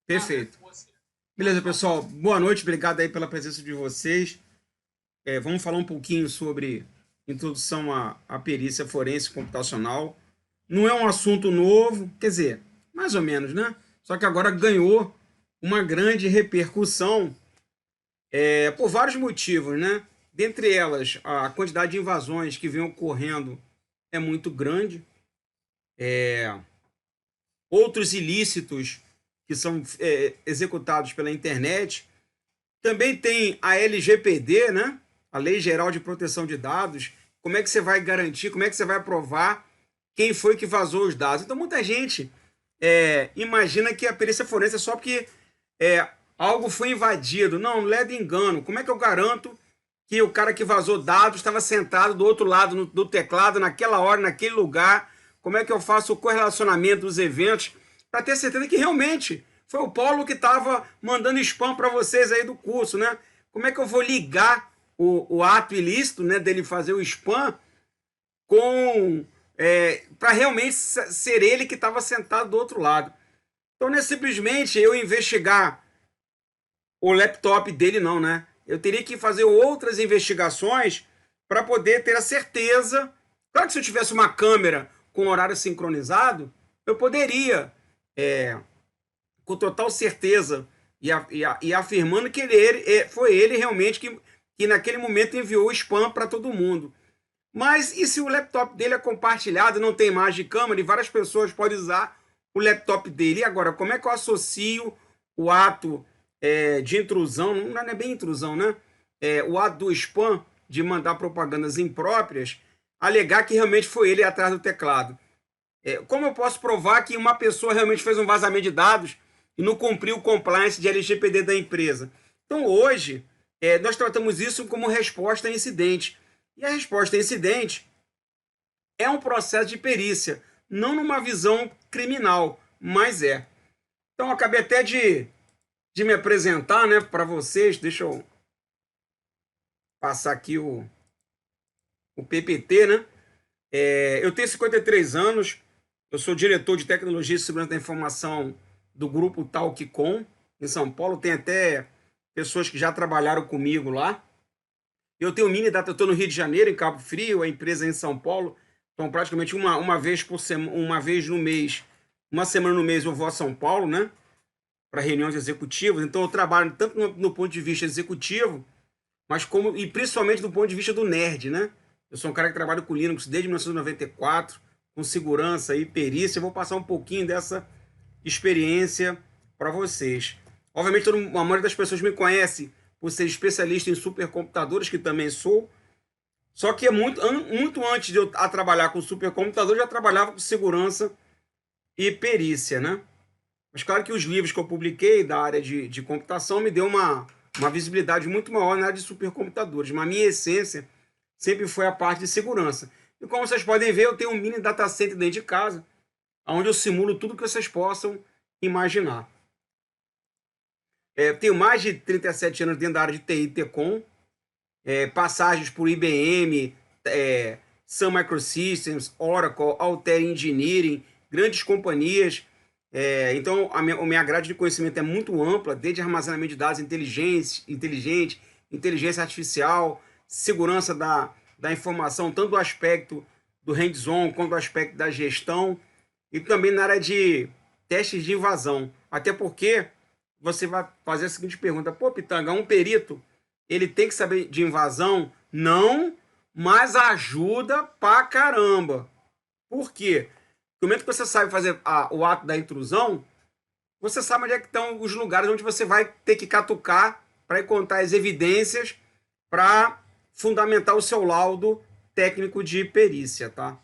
Perfeito. Beleza, pessoal. Boa noite, obrigado aí pela presença de vocês. Vamos falar um pouquinho sobre introdução à perícia forense computacional. Não é um assunto novo, quer dizer, mais ou menos, né? Só que agora ganhou uma grande repercussão por vários motivos, né? Dentre elas, a quantidade de invasões que vem ocorrendo é muito grande. Outros ilícitos que são executados pela internet. Também tem a LGPD, né? A Lei Geral de Proteção de Dados. Como é que você vai garantir, como é que você vai provar quem foi que vazou os dados? Então, muita gente imagina que a perícia forense é só porque algo foi invadido. Não, não é de engano. Como é que eu garanto que o cara que vazou dados estava sentado do outro lado do teclado, naquela hora, naquele lugar? Como é que eu faço o correlacionamento dos eventos para ter certeza que realmente foi o Paulo que estava mandando spam para vocês aí do curso, né? Como é que eu vou ligar o ato ilícito, né, dele fazer o spam com para realmente ser ele que estava sentado do outro lado? Então não é simplesmente eu investigar o laptop dele, não, né? Eu teria que fazer outras investigações para poder ter a certeza. Claro que se eu tivesse uma câmera com horário sincronizado, eu poderia, com total certeza e afirmando que foi ele realmente que naquele momento enviou o spam para todo mundo. Mas e se o laptop dele é compartilhado, não tem imagem de câmera e várias pessoas podem usar o laptop dele? E agora, como é que eu associo o ato de intrusão, não é bem intrusão, né? O ato do spam, de mandar propagandas impróprias, alegar que realmente foi ele atrás do teclado? Como eu posso provar que uma pessoa realmente fez um vazamento de dados e não cumpriu o compliance de LGPD da empresa? Então, hoje, nós tratamos isso como resposta a incidente. E a resposta a incidente é um processo de perícia, não numa visão criminal, mas é. Então, eu acabei até de me apresentar, né, para vocês. Deixa eu passar aqui o PPT, né? Eu tenho 53 anos, eu sou diretor de tecnologia e segurança da informação do grupo Talkcom, em São Paulo. Tem até pessoas que já trabalharam comigo lá. Eu tenho mini data, eu estou no Rio de Janeiro, em Cabo Frio, a empresa é em São Paulo. Então, praticamente uma vez por semana, uma vez no mês, uma semana no mês eu vou a São Paulo, né? Para reuniões executivas. Então, eu trabalho tanto no ponto de vista executivo, mas como e principalmente do ponto de vista do nerd, né? Eu sou um cara que trabalha com Linux desde 1994, com segurança e perícia. Eu vou passar um pouquinho dessa experiência para vocês. Obviamente, a maioria das pessoas me conhece por ser especialista em supercomputadores, que também sou. Só que muito antes de eu trabalhar com supercomputador, eu já trabalhava com segurança e perícia, né? Mas claro que os livros que eu publiquei da área de computação me deu uma visibilidade muito maior na área de supercomputadores. Mas a minha essência sempre foi a parte de segurança. E como vocês podem ver, eu tenho um mini data center dentro de casa, onde eu simulo tudo que vocês possam imaginar. Tenho mais de 37 anos dentro da área de TI e Tecom, passagens por IBM, Sun Microsystems, Oracle, Altair Engineering, grandes companhias. Então, a minha grade de conhecimento é muito ampla, desde armazenamento de dados inteligente, inteligência artificial, segurança da informação, tanto do aspecto do hands-on quanto do aspecto da gestão, e também na área de testes de invasão. Até porque você vai fazer a seguinte pergunta: pô, Pitanga, um perito, ele tem que saber de invasão? Não, mas ajuda pra caramba. Por quê? No momento que você sabe fazer o ato da intrusão, você sabe onde é que estão os lugares onde você vai ter que catucar para encontrar as evidências para fundamentar o seu laudo técnico de perícia, tá?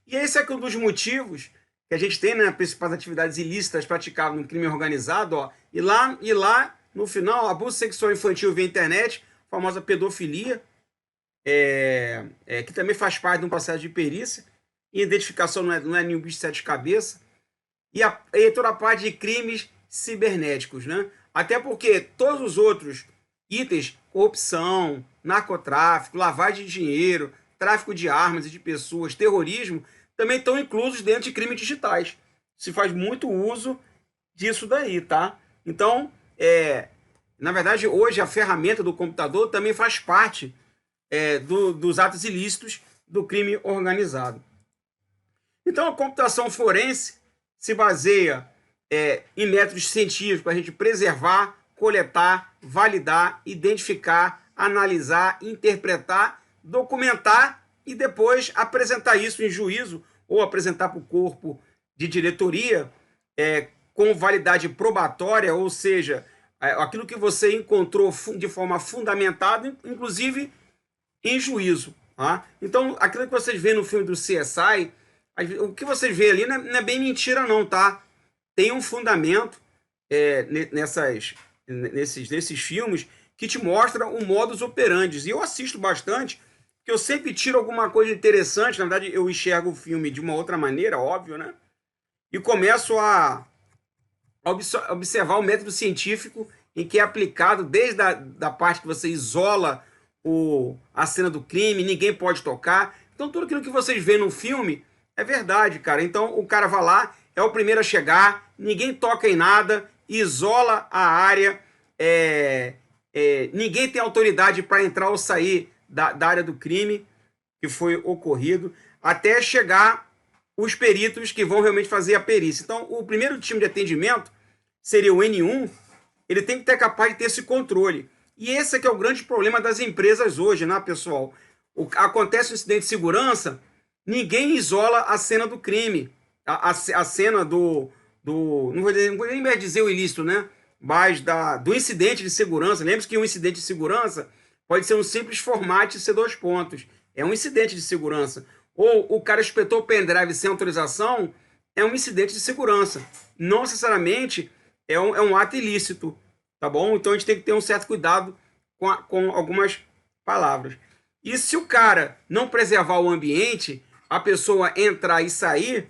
E esse é um dos motivos que a gente tem, né, principais atividades ilícitas praticadas no crime organizado, ó, e lá no final, abuso sexual infantil via internet, a famosa pedofilia, que também faz parte de um processo de perícia, e identificação não é nenhum bicho de sete cabeças, e toda a parte de crimes cibernéticos, né? Até porque todos os outros itens, corrupção, narcotráfico, lavagem de dinheiro, tráfico de armas e de pessoas, terrorismo, também estão inclusos dentro de crimes digitais. Se faz muito uso disso daí, tá? Então, na verdade, hoje a ferramenta do computador também faz parte dos atos ilícitos do crime organizado. Então, a computação forense se baseia em métodos científicos para a gente preservar, coletar, validar, identificar, analisar, interpretar, documentar e depois apresentar isso em juízo ou apresentar para o corpo de diretoria com validade probatória, ou seja, aquilo que você encontrou de forma fundamentada, inclusive em juízo. Tá? Então, aquilo que vocês veem no filme do CSI, o que vocês veem ali não é bem mentira não, tá? Tem um fundamento nesses filmes que te mostra o modus operandi. E eu assisto bastante, porque eu sempre tiro alguma coisa interessante. Na verdade, eu enxergo o filme de uma outra maneira, óbvio, né? E começo a observar o método científico em que é aplicado desde da parte que você isola a cena do crime, ninguém pode tocar. Então, tudo aquilo que vocês veem no filme é verdade, cara. Então, o cara vai lá, é o primeiro a chegar, ninguém toca em nada, isola a área, ninguém tem autoridade para entrar ou sair da área do crime que foi ocorrido, até chegar os peritos que vão realmente fazer a perícia. Então, o primeiro time de atendimento seria o N1, ele tem que ter capaz de ter esse controle. E esse é que é o grande problema das empresas hoje, né, pessoal? Acontece um incidente de segurança, ninguém isola a cena do crime, a cena não vou nem mais dizer o ilícito, né? Mas do incidente de segurança. Lembre-se que um incidente de segurança pode ser um simples formate C2 É um incidente de segurança. Ou o cara espetou o pendrive sem autorização, é um incidente de segurança. Não necessariamente é um ato ilícito, tá bom? Então a gente tem que ter um certo cuidado com algumas palavras. E se o cara não preservar o ambiente, a pessoa entrar e sair,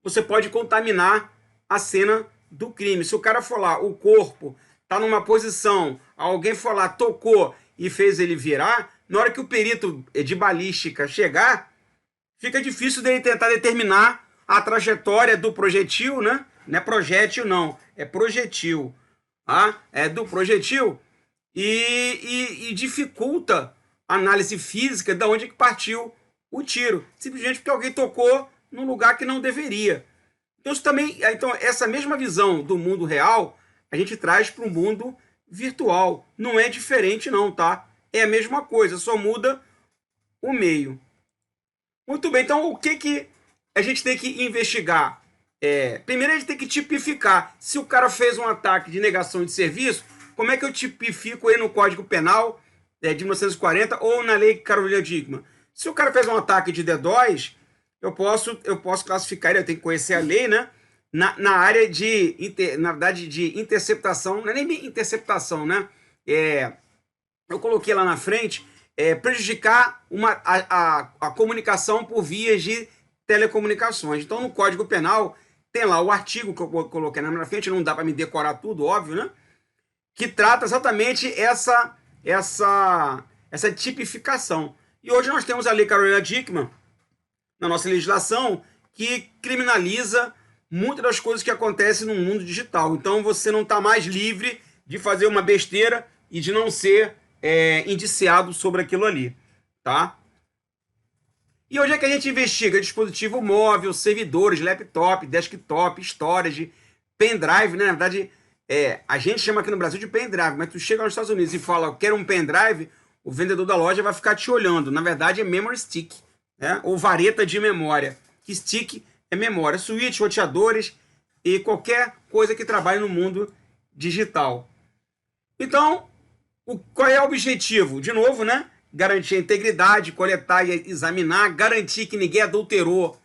você pode contaminar a cena do crime. Se o cara for lá, o corpo está numa posição, alguém for lá, tocou e fez ele virar, na hora que o perito de balística chegar, fica difícil dele tentar determinar a trajetória do projetil, né? Não é projétil, não, é projetil. Tá? É do projetil e dificulta a análise física de onde que partiu o tiro, simplesmente porque alguém tocou num lugar que não deveria. Então, essa mesma visão do mundo real a gente traz para o mundo virtual. Não é diferente não, tá? É a mesma coisa, só muda o meio. Muito bem, então o que a gente tem que investigar? Primeiro a gente tem que tipificar. Se o cara fez um ataque de negação de serviço, como é que eu tipifico ele no Código Penal de 1940 ou na Lei Carolina Dickmann? Se o cara fez um ataque de DDoS, eu posso classificar ele, eu tenho que conhecer a lei, né? Na área na verdade, de interceptação, não é nem interceptação, né? Eu coloquei lá na frente, prejudicar a comunicação por vias de telecomunicações. Então, no Código Penal, tem lá o artigo que eu coloquei na minha frente, não dá para me decorar tudo, óbvio, né? Que trata exatamente essa tipificação. E hoje nós temos a Lei Carolina Dickmann, na nossa legislação, que criminaliza muitas das coisas que acontecem no mundo digital. Então você não está mais livre de fazer uma besteira e de não ser indiciado sobre aquilo ali, tá? E hoje é que a gente investiga dispositivo móvel, servidores, laptop, desktop, storage, pendrive, né? Na verdade, a gente chama aqui no Brasil de pendrive, mas tu chega nos Estados Unidos e fala, eu quero um pendrive, o vendedor da loja vai ficar te olhando. Na verdade, é memory stick, ou vareta de memória. Que stick é memória. Switch, roteadores e qualquer coisa que trabalhe no mundo digital. Então, qual é o objetivo? De novo, né? Garantir a integridade, coletar e examinar, garantir que ninguém adulterou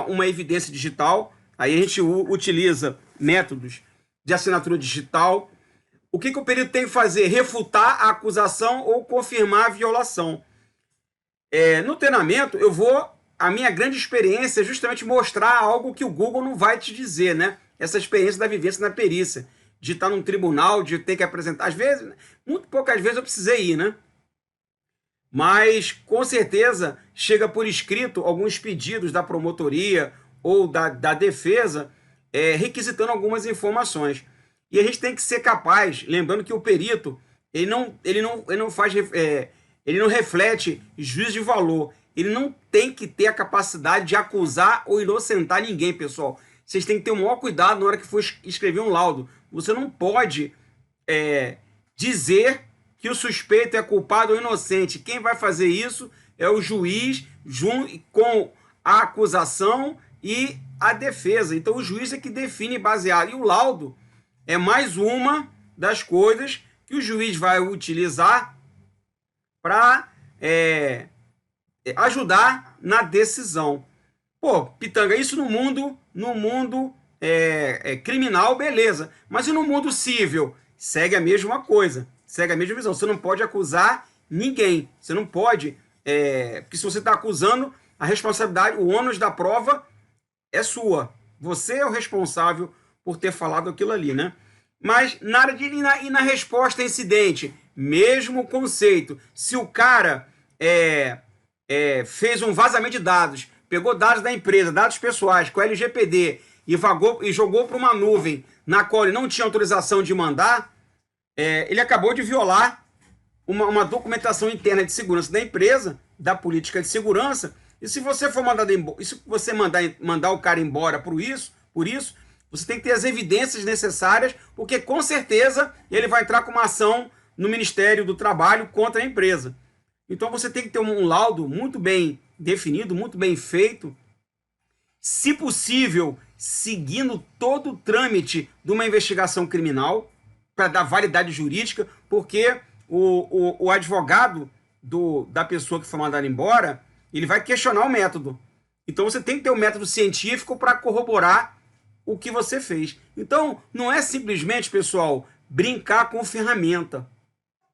uma evidência digital. Aí a gente utiliza métodos de assinatura digital. O que o perito tem que fazer? Refutar a acusação ou confirmar a violação. No treinamento, a minha grande experiência é justamente mostrar algo que o Google não vai te dizer, né? Essa experiência da vivência na perícia, de estar num tribunal, de ter que apresentar. Às vezes, muito poucas vezes eu precisei ir, né? Mas, com certeza, chega por escrito alguns pedidos da promotoria ou da defesa requisitando algumas informações. E a gente tem que ser capaz, lembrando que o perito, ele não reflete juízo de valor. Ele não tem que ter a capacidade de acusar ou inocentar ninguém, pessoal. Vocês têm que ter o maior cuidado na hora que for escrever um laudo. Você não pode dizer que o suspeito é culpado ou inocente. Quem vai fazer isso é o juiz com a acusação e a defesa. Então o juiz é que define baseado. E o laudo é mais uma das coisas que o juiz vai utilizar para ajudar na decisão. Pô, Pitanga, isso no mundo criminal, beleza. Mas e no mundo civil? Segue a mesma coisa, segue a mesma visão. Você não pode acusar ninguém. Você não pode, porque se você está acusando, a responsabilidade, o ônus da prova é sua. Você é o responsável por ter falado aquilo ali, né? Mas na área e na resposta a incidente, mesmo conceito. Se o cara fez um vazamento de dados, pegou dados da empresa, dados pessoais, com LGPD, e jogou para uma nuvem na qual ele não tinha autorização de mandar, ele acabou de violar uma documentação interna de segurança da empresa, da política de segurança. E se você for mandado embora, se você mandar o cara embora por isso, você tem que ter as evidências necessárias, porque com certeza ele vai entrar com uma ação no Ministério do Trabalho contra a empresa. Então você tem que ter um laudo muito bem definido, muito bem feito, se possível, seguindo todo o trâmite de uma investigação criminal, para dar validade jurídica, porque o advogado da pessoa que foi mandada embora, ele vai questionar o método. Então você tem que ter um método científico para corroborar o que você fez. Então não é simplesmente, pessoal, brincar com ferramenta.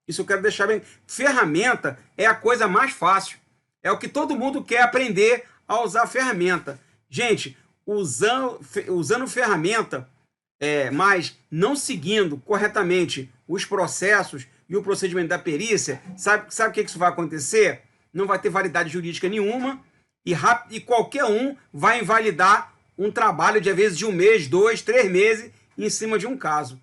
Isso eu quero deixar bem. Ferramenta é a coisa mais fácil. É o que todo mundo quer aprender a usar a ferramenta. Gente, usando ferramenta, mas não seguindo corretamente os processos e o procedimento da perícia, sabe o que isso vai acontecer? Não vai ter validade jurídica nenhuma e qualquer um vai invalidar um trabalho de, às vezes, de 1 mês, 2, 3 meses em cima de um caso.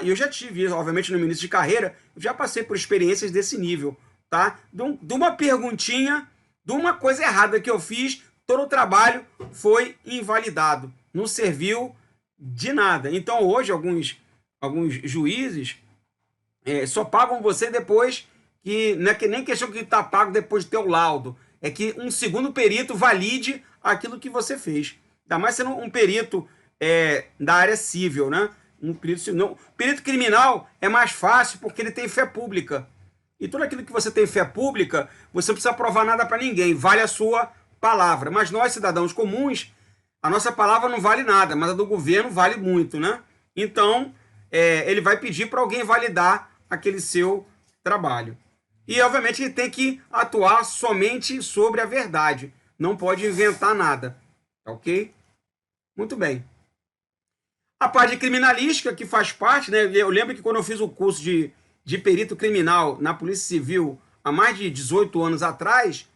E eu já tive, obviamente, no início de carreira, eu já passei por experiências desse nível, tá? De uma perguntinha, de uma coisa errada que eu fiz, todo o trabalho foi invalidado. Não serviu de nada. Então, hoje, alguns juízes só pagam você depois que... Não é que nem questão que está pago depois de ter o laudo. É que um segundo perito valide aquilo que você fez. Ainda mais sendo um perito da área civil, né? Perito criminal é mais fácil porque ele tem fé pública. E tudo aquilo que você tem fé pública, você não precisa provar nada para ninguém. Vale a sua palavra. Mas nós, cidadãos comuns, a nossa palavra não vale nada, mas a do governo vale muito, né? Então, ele vai pedir para alguém validar aquele seu trabalho. E, obviamente, ele tem que atuar somente sobre a verdade. Não pode inventar nada. Ok? Muito bem. A parte de criminalística, que faz parte, né? Eu lembro que quando eu fiz o curso de perito criminal na Polícia Civil, há mais de 18 anos atrás,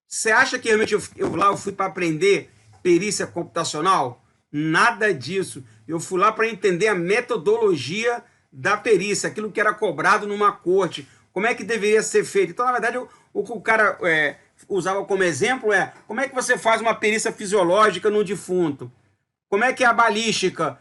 você acha que realmente eu fui para aprender perícia computacional? Nada disso. Eu fui lá para entender a metodologia da perícia, aquilo que era cobrado numa corte, como é que deveria ser feito. Então, na verdade, o que o cara usava como exemplo como é que você faz uma perícia fisiológica no defunto? Como é que é a balística?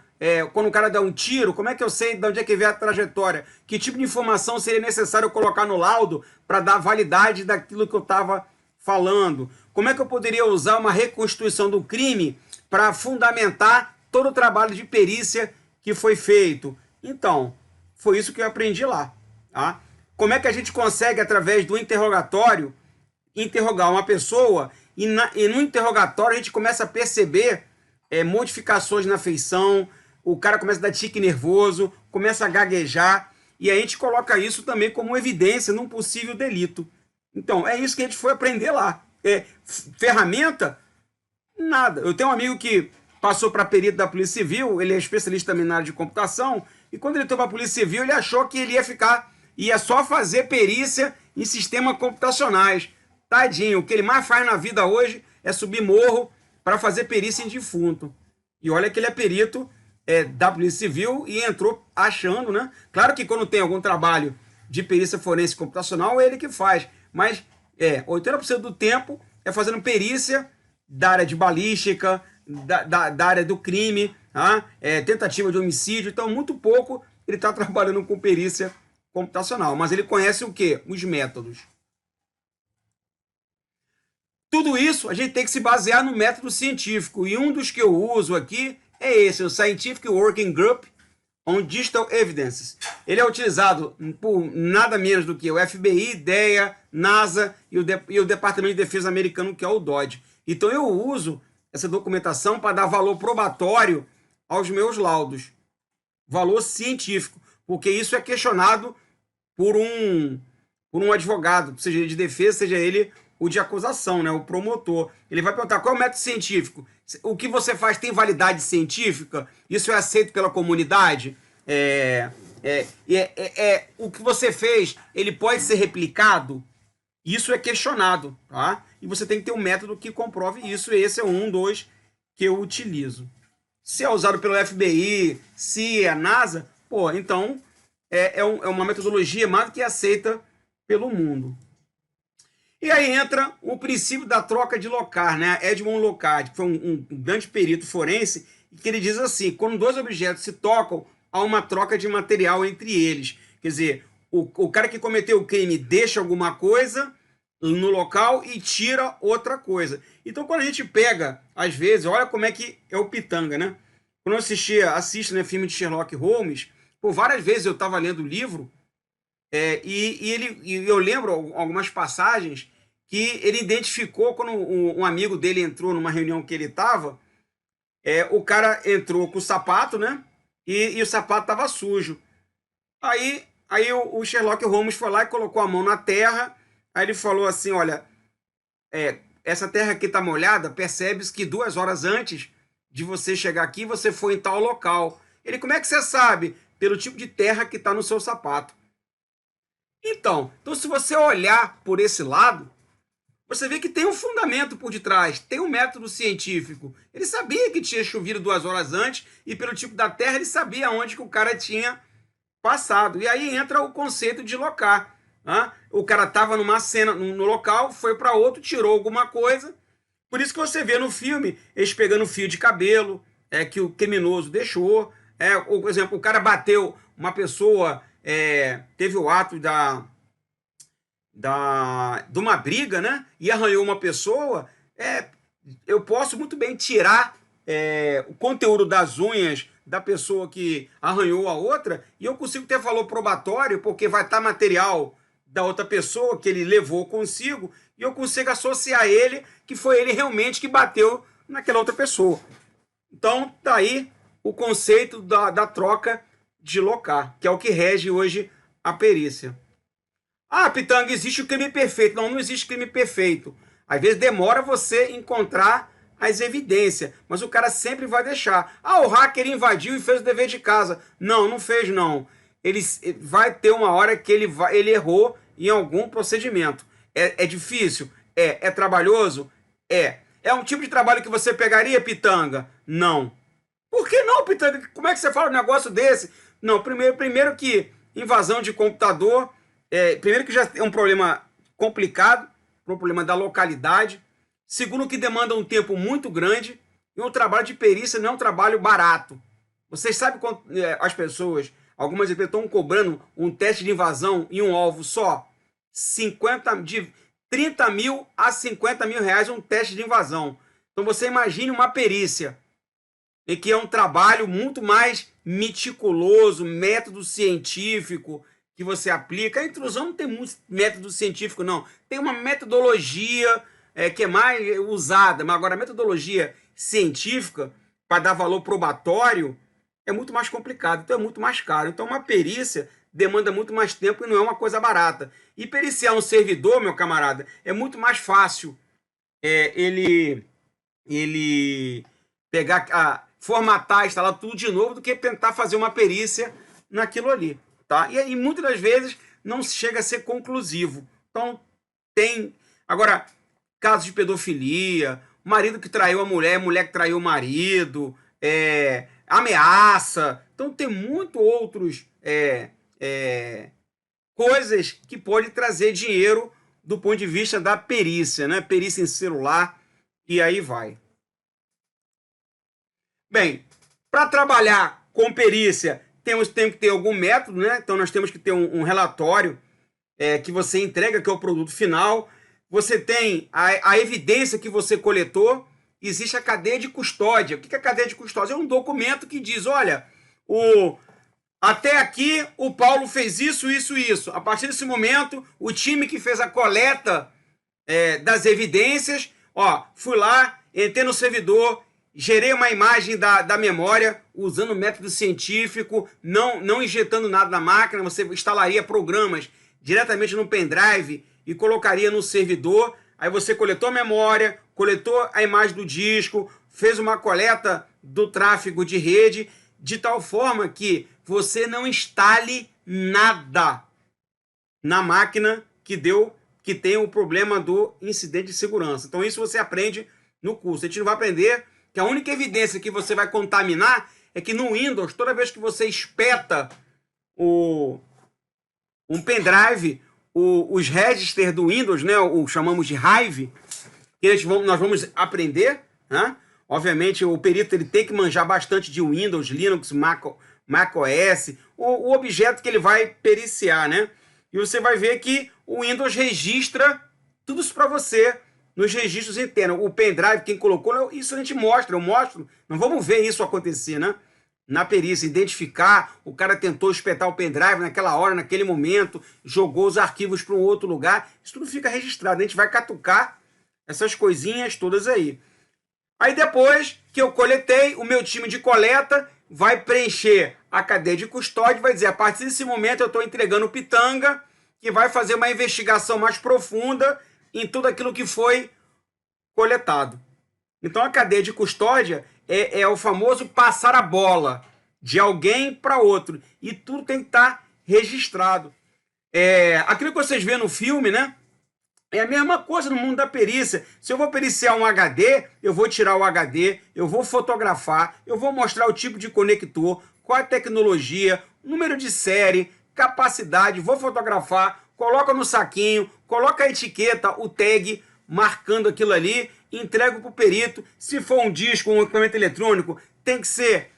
Quando o cara dá um tiro, como é que eu sei de onde é que vem a trajetória? Que tipo de informação seria necessário eu colocar no laudo para dar validade daquilo que eu estava falando? Como é que eu poderia usar uma reconstituição do crime para fundamentar todo o trabalho de perícia que foi feito? Então, foi isso que eu aprendi lá. Tá? Como é que a gente consegue, através do interrogatório, interrogar uma pessoa e no interrogatório a gente começa a perceber modificações na feição, o cara começa a dar tique nervoso, começa a gaguejar, e a gente coloca isso também como evidência num possível delito. Então, é isso que a gente foi aprender lá. Ferramenta? Nada. Eu tenho um amigo que passou para perito da Polícia Civil, ele é especialista também na área de computação, e quando ele entrou para a Polícia Civil, ele achou que ele ia só fazer perícia em sistemas computacionais. Tadinho, o que ele mais faz na vida hoje é subir morro para fazer perícia em defunto. E olha que ele é perito da Polícia Civil e entrou achando, né? Claro que quando tem algum trabalho de perícia forense computacional, é ele que faz. Mas 80% do tempo é fazendo perícia da área de balística, da área do crime, tá? Tentativa de homicídio. Então, muito pouco ele está trabalhando com perícia computacional. Mas ele conhece o quê? Os métodos. Tudo isso a gente tem que se basear no método científico. E um dos que eu uso aqui é esse, o Scientific Working Group on Digital Evidences. Ele é utilizado por nada menos do que o FBI, DEA, NASA e o Departamento de Defesa americano, que é o DOD. Então eu uso essa documentação para dar valor probatório aos meus laudos. Valor científico. Porque isso é questionado por um advogado, seja ele de defesa, seja ele o de acusação, né, o promotor. Ele vai perguntar qual é o método científico. O que você faz tem validade científica? Isso é aceito pela comunidade? O que você fez, ele pode ser replicado? Isso é questionado, tá? E você tem que ter um método que comprove isso. Esse é um dos que eu utilizo. Se é usado pelo FBI, se é a NASA, então é uma metodologia mais do que aceita pelo mundo. E aí entra o princípio da troca de Locard, né? Edmond Locard, que foi um grande perito forense, que ele diz assim: quando dois objetos se tocam, há uma troca de material entre eles. Quer dizer, o cara que cometeu o crime deixa alguma coisa no local e tira outra coisa. Então, quando a gente pega, às vezes, olha como é que é o Pitanga, né? Quando eu assisto, né, filme de Sherlock Holmes, várias vezes eu estava lendo o livro, e eu lembro algumas passagens que ele identificou quando um amigo dele entrou numa reunião que ele estava. O cara entrou com o sapato, né? E o sapato estava sujo. Aí o Sherlock Holmes foi lá e colocou a mão na terra. Aí ele falou assim: olha, essa terra aqui está molhada, percebe-se que 2 horas antes de você chegar aqui, você foi em tal local. Ele: como é que você sabe? Pelo tipo de terra que está no seu sapato. Então, se você olhar por esse lado, você vê que tem um fundamento por detrás, tem um método científico. Ele sabia que tinha chovido 2 horas antes e pelo tipo da terra ele sabia onde que o cara tinha passado. E aí entra o conceito de locar. Né? O cara estava numa cena, no local, foi para outro, tirou alguma coisa. Por isso que você vê no filme eles pegando fio de cabelo que o criminoso deixou. Ou, por exemplo, o cara bateu uma pessoa, teve o ato de uma briga, né? E arranhou uma pessoa. Eu posso muito bem tirar o conteúdo das unhas da pessoa que arranhou a outra e eu consigo ter valor probatório, porque vai estar material da outra pessoa que ele levou consigo e eu consigo associar ele que foi ele realmente que bateu naquela outra pessoa. Então, tá aí o conceito da troca de Locard, que é o que rege hoje a perícia. Ah, Pitanga, existe o crime perfeito. Não existe crime perfeito. Às vezes demora você encontrar as evidências, mas o cara sempre vai deixar. Ah, o hacker invadiu e fez o dever de casa. Não fez não. Ele vai ter uma hora que ele errou em algum procedimento. É difícil? É trabalhoso? É um tipo de trabalho que você pegaria, Pitanga? Não. Por que não, Pitanga? Como é que você fala um negócio desse? Não, primeiro que invasão de computador, primeiro que já é um problema complicado, um problema da localidade. Segundo que demanda um tempo muito grande e um trabalho de perícia não é um trabalho barato. Vocês sabem quanto as pessoas, algumas empresas estão cobrando um teste de invasão em um alvo só? De 30 mil a 50 mil reais um teste de invasão. Então você imagine uma perícia em que é um trabalho muito mais meticuloso, método científico que você aplica. A intrusão não tem muito método científico, não. Tem uma metodologia que é mais usada, mas agora a metodologia científica para dar valor probatório é muito mais complicado, então é muito mais caro. Então uma perícia demanda muito mais tempo e não é uma coisa barata. E periciar um servidor, meu camarada, é muito mais fácil ele pegar, formatar, instalar tudo de novo do que tentar fazer uma perícia naquilo ali. Tá? E muitas das vezes não chega a ser conclusivo. Então tem... Agora, casos de pedofilia, marido que traiu a mulher que traiu o marido, ameaça. Então tem muito outros coisas que podem trazer dinheiro do ponto de vista da perícia, né? Perícia em celular, e aí vai. Bem, para trabalhar com perícia, temos que ter algum método, né? Então nós temos que ter um relatório que você entrega, que é o produto final. Você tem a evidência que você coletou. Existe a cadeia de custódia. O que é a cadeia de custódia? É um documento que diz, olha, até aqui o Paulo fez isso, isso e isso. A partir desse momento, o time que fez a coleta das evidências, fui lá, entrei no servidor, gerei uma imagem da memória usando método científico, não injetando nada na máquina. Você instalaria programas diretamente no pendrive e colocaria no servidor. Aí você coletou a memória, coletou a imagem do disco, fez uma coleta do tráfego de rede, de tal forma que você não instale nada na máquina que tem o problema do incidente de segurança. Então isso você aprende no curso. A gente não vai aprender que a única evidência que você vai contaminar é que no Windows, toda vez que você espeta um pendrive, os registers do Windows, né, chamamos de Hive, que nós vamos aprender, né? Obviamente o perito ele tem que manjar bastante de Windows, Linux, macOS, o objeto que ele vai periciar, né? E você vai ver que o Windows registra tudo isso para você nos registros internos. O pendrive, quem colocou, isso a gente mostra, eu mostro. Não vamos ver isso acontecer, né? Na perícia, identificar, o cara tentou espetar o pendrive naquela hora, naquele momento, jogou os arquivos para um outro lugar. Isso tudo fica registrado. A gente vai catucar essas coisinhas todas aí. Aí depois que eu coletei, o meu time de coleta vai preencher a cadeia de custódia, vai dizer, a partir desse momento eu estou entregando o Pitanga, que vai fazer uma investigação mais profunda em tudo aquilo que foi coletado. Então a cadeia de custódia é o famoso passar a bola de alguém para outro. E tudo tem que estar registrado. Aquilo que vocês vêem no filme, né? É a mesma coisa no mundo da perícia. Se eu vou periciar um HD, eu vou tirar o HD, eu vou fotografar, eu vou mostrar o tipo de conector, qual a tecnologia, número de série, capacidade, vou fotografar, coloca no saquinho, coloca a etiqueta, o tag, marcando aquilo ali, entrego para o perito. Se for um disco, um equipamento eletrônico, tem que ser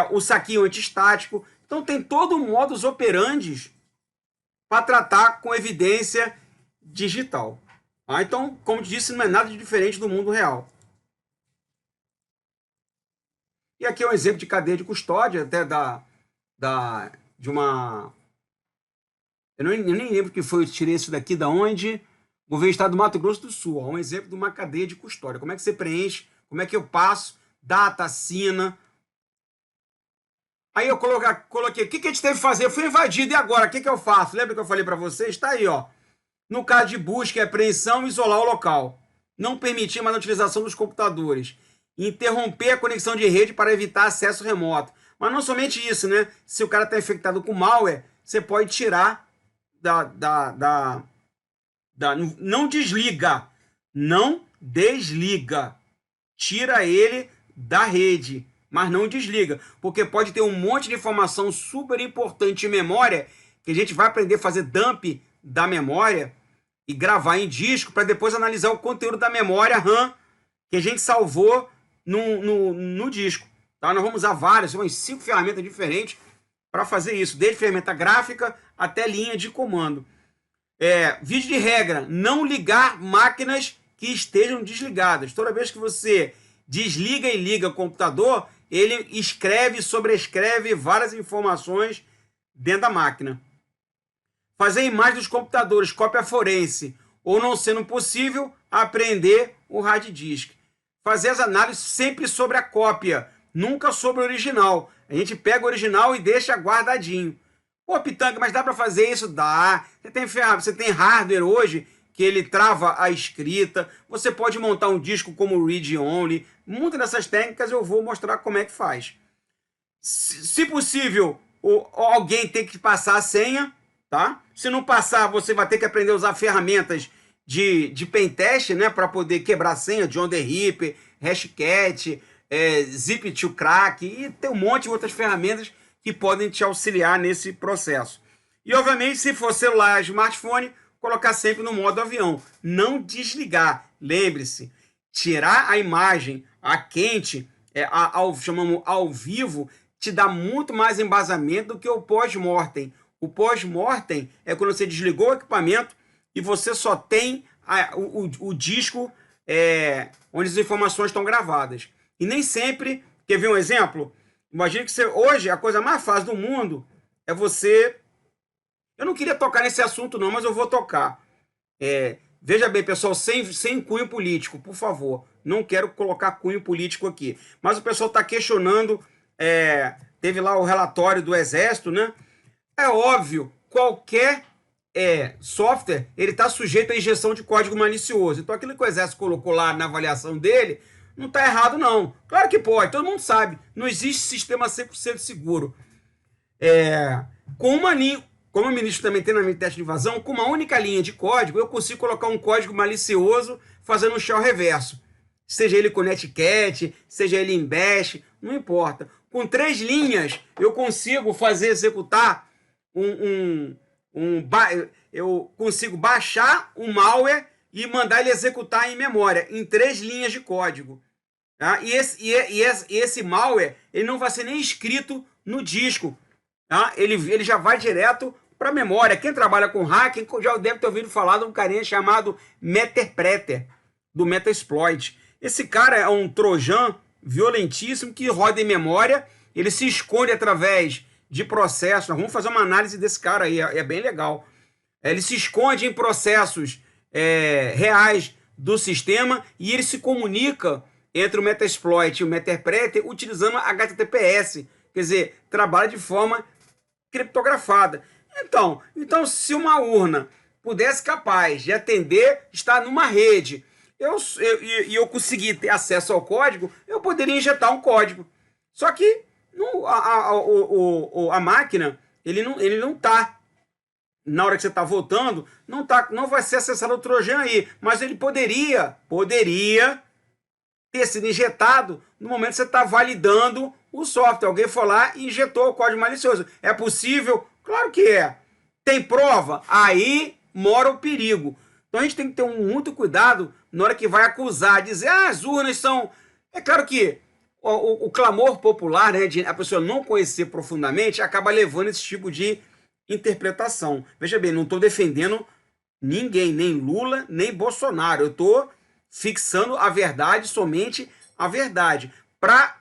o saquinho antistático. Então tem todo um modus operandi para tratar com evidência digital. Então, como disse, não é nada de diferente do mundo real. E aqui é um exemplo de cadeia de custódia, até de uma... Eu nem lembro que foi, eu tirei isso daqui da onde... Governo do Estado do Mato Grosso do Sul. Um exemplo de uma cadeia de custódia. Como é que você preenche? Como é que eu passo? Data, assina. Aí eu coloquei, o que a gente teve que fazer? Eu fui invadido, e agora? O que eu faço? Lembra que eu falei para vocês? Está aí, ó. No caso de busca e apreensão, isolar o local. Não permitir mais a utilização dos computadores. Interromper a conexão de rede para evitar acesso remoto. Mas não somente isso, né? Se o cara está infectado com malware, você pode tirar não desliga. Não desliga. Tira ele da rede, mas não desliga. Porque pode ter um monte de informação super importante em memória que a gente vai aprender a fazer dump da memória e gravar em disco para depois analisar o conteúdo da memória RAM que a gente salvou no disco. Tá? Nós vamos usar umas 5 ferramentas diferentes para fazer isso, desde ferramenta gráfica até linha de comando. Vídeo de regra, não ligar máquinas que estejam desligadas. Toda vez que você desliga e liga o computador, ele escreve e sobrescreve várias informações dentro da máquina. Fazer imagem dos computadores, cópia forense, ou não sendo possível, apreender o hard disk. Fazer as análises sempre sobre a cópia, nunca sobre o original. A gente pega o original e deixa guardadinho. Pô, Pitanga, mas dá para fazer isso? Dá. Você tem hardware hoje que ele trava a escrita. Você pode montar um disco como read-only. Muitas dessas técnicas eu vou mostrar como é que faz. Se possível, alguém tem que passar a senha, tá? Se não passar, você vai ter que aprender a usar ferramentas de pentest, né? Para poder quebrar a senha, John the Ripper, Hashcat, Zip to Crack, e tem um monte de outras ferramentas que podem te auxiliar nesse processo. E, obviamente, se for celular, smartphone, colocar sempre no modo avião. Não desligar. Lembre-se, tirar a imagem a quente, chamamos ao vivo, te dá muito mais embasamento do que o pós-mortem. O pós-mortem é quando você desligou o equipamento e você só tem o disco onde as informações estão gravadas. E nem sempre... Quer ver um exemplo? Imagina que hoje a coisa mais fácil do mundo é você... Eu não queria tocar nesse assunto não, mas eu vou tocar. Veja bem, pessoal, sem cunho político, por favor. Não quero colocar cunho político aqui. Mas o pessoal está questionando... teve lá o relatório do Exército, né? É óbvio, qualquer software, ele está sujeito à injeção de código malicioso. Então aquilo que o Exército colocou lá na avaliação dele, não está errado não. Claro que pode, todo mundo sabe. Não existe sistema 100% seguro. Como o ministro também tem na minha teste de invasão, com uma única linha de código, eu consigo colocar um código malicioso fazendo um shell reverso. Seja ele com Netcat, seja ele em Bash, não importa. Com 3 linhas, eu consigo executar eu consigo baixar um malware e mandar ele executar em memória, em 3 linhas de código. Tá? E esse malware, ele não vai ser nem escrito no disco. Tá? Ele já vai direto para a memória. Quem trabalha com hacking já deve ter ouvido falar de um carinha chamado Meterpreter, do Metasploit. Esse cara é um trojan violentíssimo que roda em memória, ele se esconde através de processos. Nós vamos fazer uma análise desse cara aí, é bem legal. Ele se esconde em processos reais do sistema e ele se comunica entre o Metasploit e o Meterpreter utilizando HTTPS, quer dizer, trabalha de forma criptografada. Então, se uma urna pudesse capaz de atender, estar numa rede, eu conseguir ter acesso ao código, eu poderia injetar um código. Só que a máquina, ele não está, na hora que você está votando, não vai ser acessado o trojan aí, mas ele poderia ter sido injetado no momento que você está validando o software. Alguém foi lá e injetou o código malicioso. É possível? Claro que é. Tem prova? Aí mora o perigo. Então a gente tem que ter muito cuidado na hora que vai acusar, dizer, as urnas são... É claro que o clamor popular, né, de a pessoa não conhecer profundamente, acaba levando esse tipo de interpretação. Veja bem, não estou defendendo ninguém, nem Lula, nem Bolsonaro. Eu estou fixando a verdade, somente a verdade. Para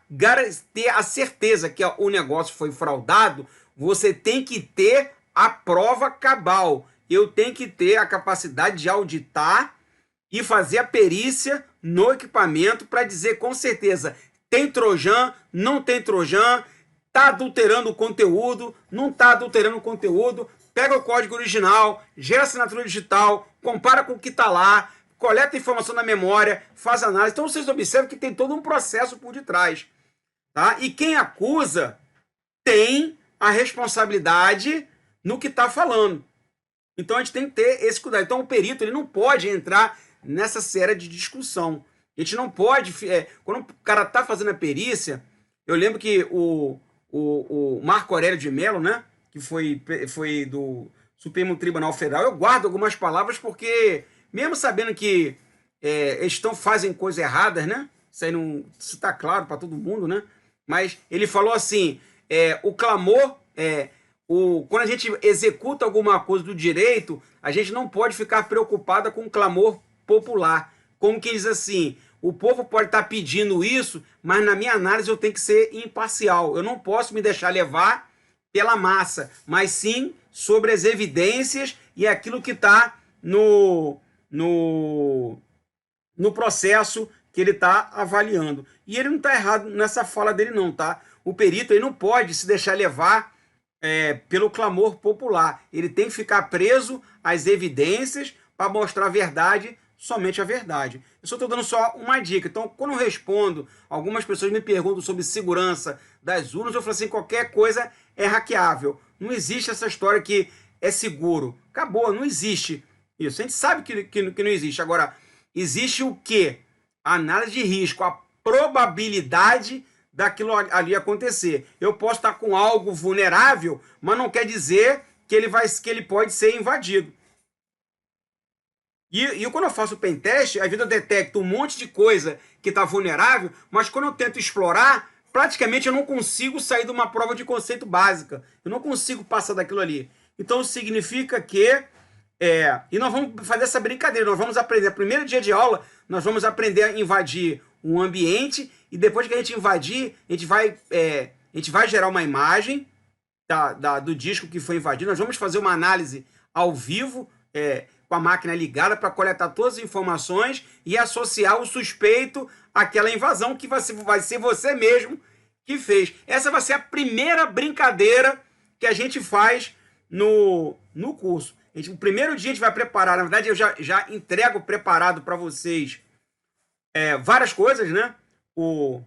ter a certeza que o negócio foi fraudado, você tem que ter a prova cabal. Eu tenho que ter a capacidade de auditar e fazer a perícia no equipamento para dizer com certeza, tem trojan, não tem trojan, está adulterando o conteúdo, não está adulterando o conteúdo, pega o código original, gera assinatura digital, compara com o que está lá, coleta informação na memória, faz análise. Então vocês observam que tem todo um processo por detrás. Tá? E quem acusa tem a responsabilidade no que está falando. Então a gente tem que ter esse cuidado. Então o perito ele não pode entrar nessa série de discussão. A gente não pode... quando o cara está fazendo a perícia, eu lembro que o Marco Aurélio de Mello, né, que foi do Supremo Tribunal Federal, eu guardo algumas palavras porque, mesmo sabendo que eles fazem coisas erradas, né, isso aí não está claro para todo mundo, né, mas ele falou assim, o clamor... quando a gente executa alguma coisa do direito, a gente não pode ficar preocupada com o clamor popular. Como que diz assim, o povo pode estar pedindo isso, mas na minha análise eu tenho que ser imparcial. Eu não posso me deixar levar pela massa, mas sim sobre as evidências e aquilo que está no processo que ele está avaliando. E ele não está errado nessa fala dele não, tá? O perito ele não pode se deixar levar pelo clamor popular. Ele tem que ficar preso às evidências para mostrar a verdade, somente a verdade. Eu só estou dando só uma dica. Então, quando eu respondo, algumas pessoas me perguntam sobre segurança das urnas, eu falo assim, qualquer coisa é hackeável. Não existe essa história que é seguro. Acabou, não existe isso. A gente sabe que não existe. Agora, existe o quê? A análise de risco, a probabilidade daquilo ali acontecer. Eu posso estar com algo vulnerável, mas não quer dizer que ele pode ser invadido. E quando eu faço o pentest, a vida detecta um monte de coisa que está vulnerável, mas quando eu tento explorar, praticamente eu não consigo sair de uma prova de conceito básica. Eu não consigo passar daquilo ali. Então significa que... e nós vamos fazer essa brincadeira, nós vamos aprender, no primeiro dia de aula, nós vamos aprender a invadir um ambiente, e depois que a gente invadir, a gente vai gerar uma imagem do disco que foi invadido, nós vamos fazer uma análise ao vivo, com a máquina ligada para coletar todas as informações e associar o suspeito àquela invasão que vai ser você mesmo que fez. Essa vai ser a primeira brincadeira que a gente faz no curso. O primeiro dia a gente vai preparar, na verdade eu já entrego preparado para vocês várias coisas, né? O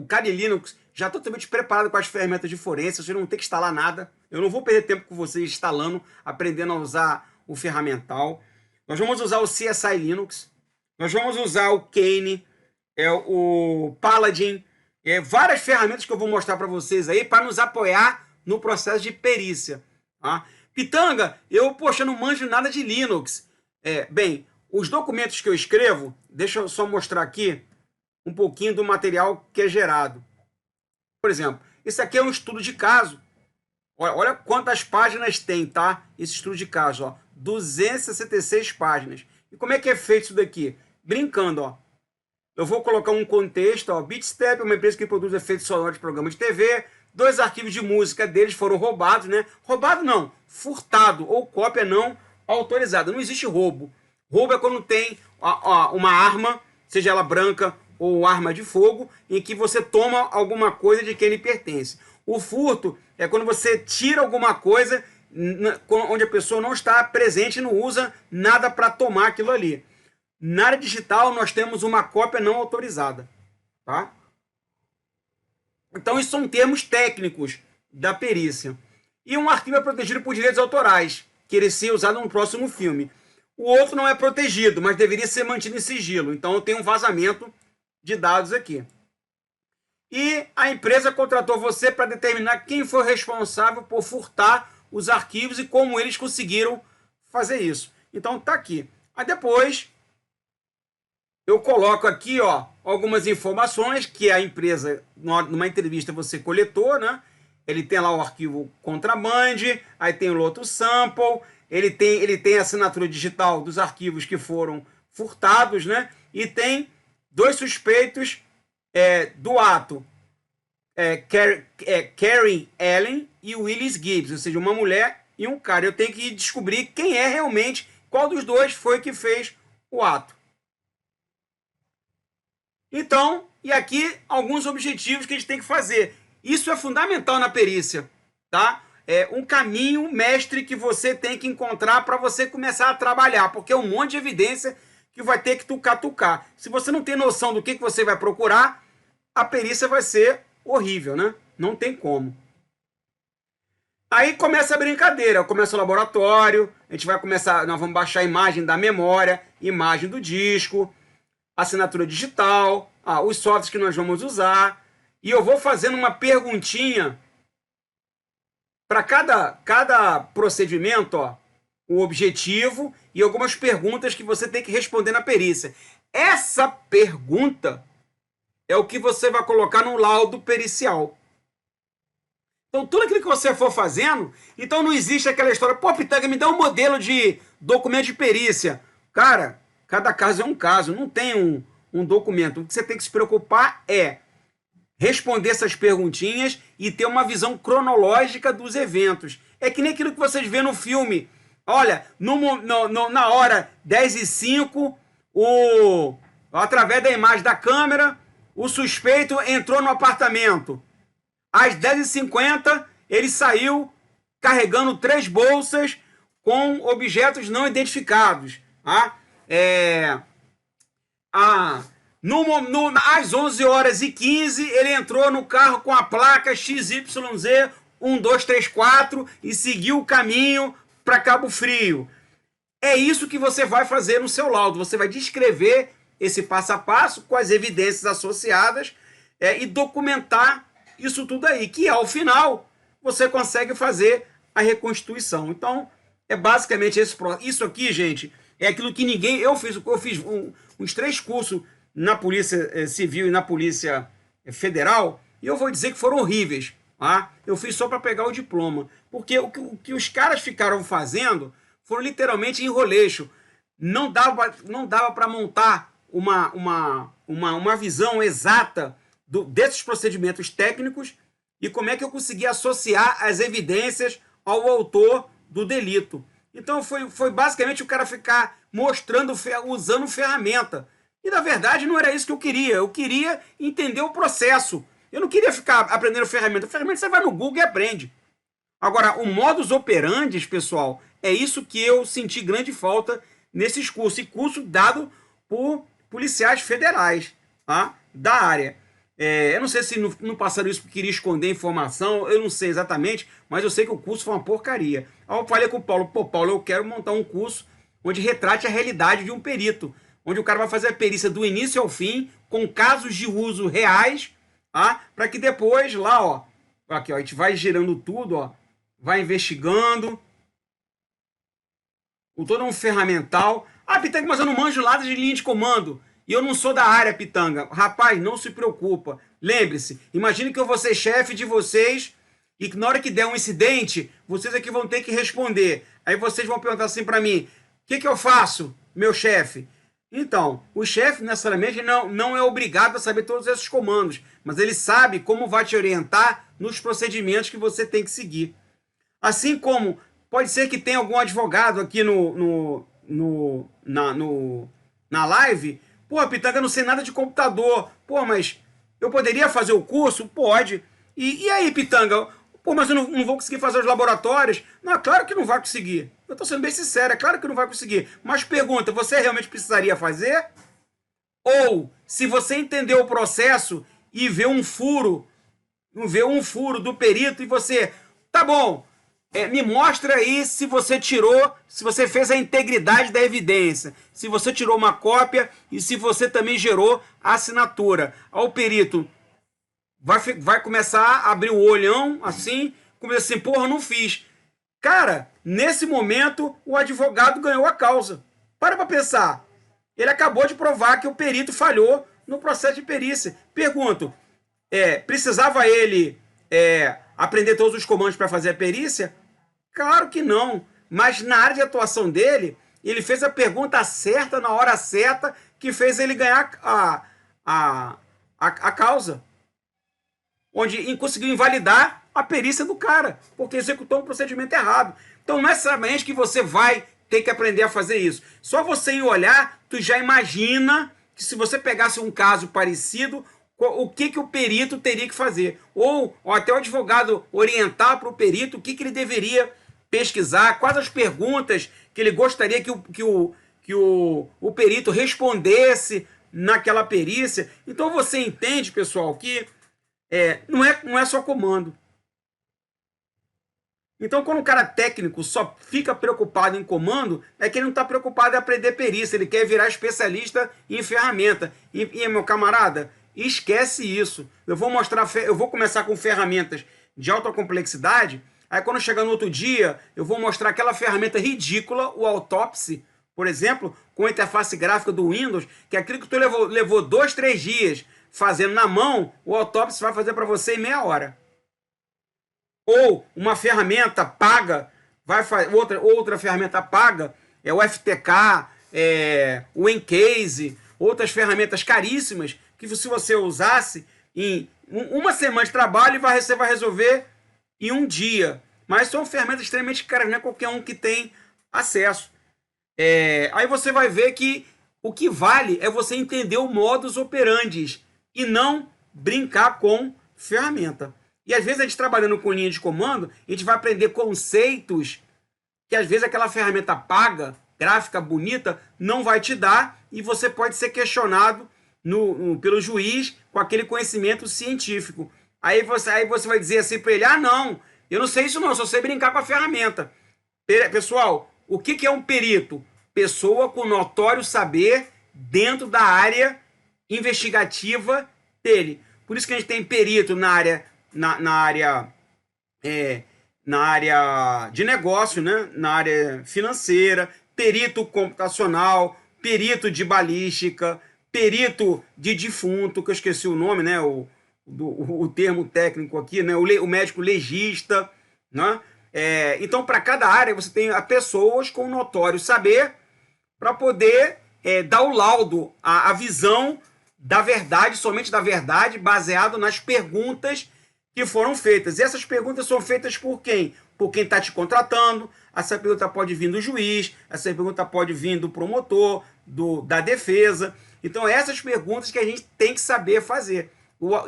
Kali Linux já totalmente preparado com as ferramentas de forense, você não tem que instalar nada. Eu não vou perder tempo com vocês instalando, aprendendo a usar o ferramental. Nós vamos usar o CSI Linux, nós vamos usar o Kane, o Paladin, várias ferramentas que eu vou mostrar para vocês aí para nos apoiar no processo de perícia. Tá? Pitanga, poxa, não manjo nada de Linux. Bem, os documentos que eu escrevo, deixa eu só mostrar aqui um pouquinho do material que é gerado. Por exemplo, esse aqui é um estudo de caso. Olha quantas páginas tem, tá? Esse estudo de caso, ó. 266 páginas. E como é que é feito isso daqui? Brincando, ó. Eu vou colocar um contexto, ó. Beatstep é uma empresa que produz efeitos sonoros de programas de TV. 2 arquivos de música deles foram roubados, né? Roubado não, furtado ou cópia não autorizada. Não existe roubo. Roubo é quando tem uma arma, seja ela branca ou arma de fogo, em que você toma alguma coisa de quem lhe pertence. O furto é quando você tira alguma coisa onde a pessoa não está presente e não usa nada para tomar aquilo ali. Na área digital, nós temos uma cópia não autorizada. Tá? Então, isso são termos técnicos da perícia. E um arquivo é protegido por direitos autorais, que ele ser usado no próximo filme. O outro não é protegido, mas deveria ser mantido em sigilo. Então, eu tenho um vazamento de dados aqui. E a empresa contratou você para determinar quem foi responsável por furtar os arquivos e como eles conseguiram fazer isso. Então tá aqui. Aí depois eu coloco aqui, ó, algumas informações que a empresa, numa entrevista, você coletou, né? Ele tem lá o arquivo contraband, aí tem o Lotus Sample, ele tem a assinatura digital dos arquivos que foram furtados, né? E tem 2 suspeitos do ato, Karen Allen e Willis Gibbs, ou seja, uma mulher e um cara. Eu tenho que descobrir quem é realmente, qual dos dois foi que fez o ato. Então, e aqui alguns objetivos que a gente tem que fazer. Isso é fundamental na perícia, tá? É um caminho mestre que você tem que encontrar para você começar a trabalhar, porque é um monte de evidência que vai ter que tucar. Se você não tem noção do que você vai procurar, a perícia vai ser horrível, né? Não tem como. Aí começa a brincadeira, começa o laboratório, a gente vai começar, nós vamos baixar a imagem da memória, imagem do disco, assinatura digital, os softwares que nós vamos usar, e eu vou fazendo uma perguntinha para cada procedimento, ó, o objetivo e algumas perguntas que você tem que responder na perícia. Essa pergunta é o que você vai colocar no laudo pericial. Então, tudo aquilo que você for fazendo, então não existe aquela história, pô, Pitanga, me dá um modelo de documento de perícia. Cara, cada caso é um caso, não tem um documento. O que você tem que se preocupar é responder essas perguntinhas e ter uma visão cronológica dos eventos. É que nem aquilo que vocês vêem no filme. Olha, na hora 10h05, através da imagem da câmera, o suspeito entrou no apartamento. Às 10h50, ele saiu carregando 3 bolsas com objetos não identificados. Tá? Às 11h15, ele entrou no carro com a placa XYZ 1234 e seguiu o caminho para Cabo Frio. É isso que você vai fazer no seu laudo. Você vai descrever esse passo a passo com as evidências associadas e documentar isso tudo aí, que ao final você consegue fazer a reconstituição. Então, é basicamente esse processo. Isso aqui, gente, é aquilo que ninguém... Eu fiz uns 3 cursos na Polícia Civil e na Polícia Federal, e eu vou dizer que foram horríveis. Tá? Eu fiz só para pegar o diploma. Porque o que os caras ficaram fazendo foram literalmente enroleixo. Não dava para montar uma visão exata desses procedimentos técnicos e como é que eu conseguia associar as evidências ao autor do delito. Então foi basicamente o cara ficar mostrando, usando ferramenta. E na verdade não era isso que eu queria. Eu queria entender o processo. Eu não queria ficar aprendendo ferramenta. Ferramenta você vai no Google e aprende. Agora, o modus operandi, pessoal, é isso que eu senti grande falta nesses cursos. E curso dado por policiais federais, tá? Da área. Eu não sei se não passaram isso porque queria esconder informação, eu não sei exatamente, mas eu sei que o curso foi uma porcaria. Aí eu falei com o Paulo, pô, Paulo, eu quero montar um curso onde retrate a realidade de um perito, onde o cara vai fazer a perícia do início ao fim, com casos de uso reais, tá? Para que depois lá, ó, aqui, ó, a gente vai girando tudo, ó, vai investigando, com todo um ferramental. Ah, Pitanga, mas eu não manjo nada de linha de comando. E eu não sou da área, Pitanga. Rapaz, não se preocupa. Lembre-se, imagine que eu vou ser chefe de vocês e que na hora que der um incidente, vocês aqui vão ter que responder. Aí vocês vão perguntar assim para mim, o que eu faço, meu chefe? Então, o chefe necessariamente não é obrigado a saber todos esses comandos, mas ele sabe como vai te orientar nos procedimentos que você tem que seguir. Assim como pode ser que tenha algum advogado aqui na live. Pô, Pitanga, eu não sei nada de computador. Pô, mas eu poderia fazer o curso? Pode. E aí, Pitanga? Pô, mas eu não vou conseguir fazer os laboratórios? Não, é claro que não vai conseguir. Eu tô sendo bem sincero, é claro que não vai conseguir. Mas pergunta, você realmente precisaria fazer? Ou, se você entender o processo e vê um furo do perito e você... Tá bom, me mostra aí se você fez a integridade da evidência, se você tirou uma cópia e se você também gerou a assinatura. Aí o perito vai começar a abrir o olhão assim, começa assim, porra, não fiz. Cara, nesse momento o advogado ganhou a causa. Para pensar. Ele acabou de provar que o perito falhou no processo de perícia. Pergunto, precisava ele aprender todos os comandos para fazer a perícia? Claro que não. Mas na área de atuação dele, ele fez a pergunta certa na hora certa que fez ele ganhar a causa. Onde conseguiu invalidar a perícia do cara, porque executou um procedimento errado. Então não é necessariamente que você vai ter que aprender a fazer isso. Só você ir olhar, tu já imagina que se você pegasse um caso parecido, o que o perito teria que fazer. Ou até o advogado orientar para o perito o que ele deveria pesquisar, quais as perguntas que ele gostaria que o perito respondesse naquela perícia. Então você entende, pessoal, que não é só comando. Então, quando o cara técnico só fica preocupado em comando, é que ele não está preocupado em aprender perícia, ele quer virar especialista em ferramenta. E meu camarada, esquece isso. Eu vou começar com ferramentas de alta complexidade, aí quando chegar no outro dia, eu vou mostrar aquela ferramenta ridícula, o Autopsy, por exemplo, com a interface gráfica do Windows, que é aquilo que tu levou 2, 3 dias fazendo na mão, o Autopsy vai fazer para você em meia hora. Ou uma ferramenta paga, outra ferramenta paga, o FTK, o Encase, outras ferramentas caríssimas, que se você usasse em uma semana de trabalho, você vai resolver em um dia. Mas são ferramentas extremamente caras, não é qualquer um que tem acesso. Aí você vai ver que o que vale é você entender o modus operandi e não brincar com ferramenta. E às vezes a gente trabalhando com linha de comando, a gente vai aprender conceitos que às vezes aquela ferramenta paga, gráfica, bonita, não vai te dar e você pode ser questionado pelo juiz com aquele conhecimento científico. Aí você vai dizer assim para ele, não, eu não sei isso não, eu só sei brincar com a ferramenta. Pessoal, o que é um perito? Pessoa com notório saber dentro da área investigativa dele. Por isso que a gente tem perito na área, na área de negócio, né? Na área financeira, perito computacional, perito de balística, perito de defunto, que eu esqueci o nome, né? O termo técnico aqui, né? O médico legista, né? Então, para cada área, você tem pessoas com notório saber para poder dar o laudo, a visão da verdade, somente da verdade, baseado nas perguntas que foram feitas. E essas perguntas são feitas por quem? Por quem está te contratando. Essa pergunta pode vir do juiz, essa pergunta pode vir do promotor, da defesa. Então, essas perguntas que a gente tem que saber fazer.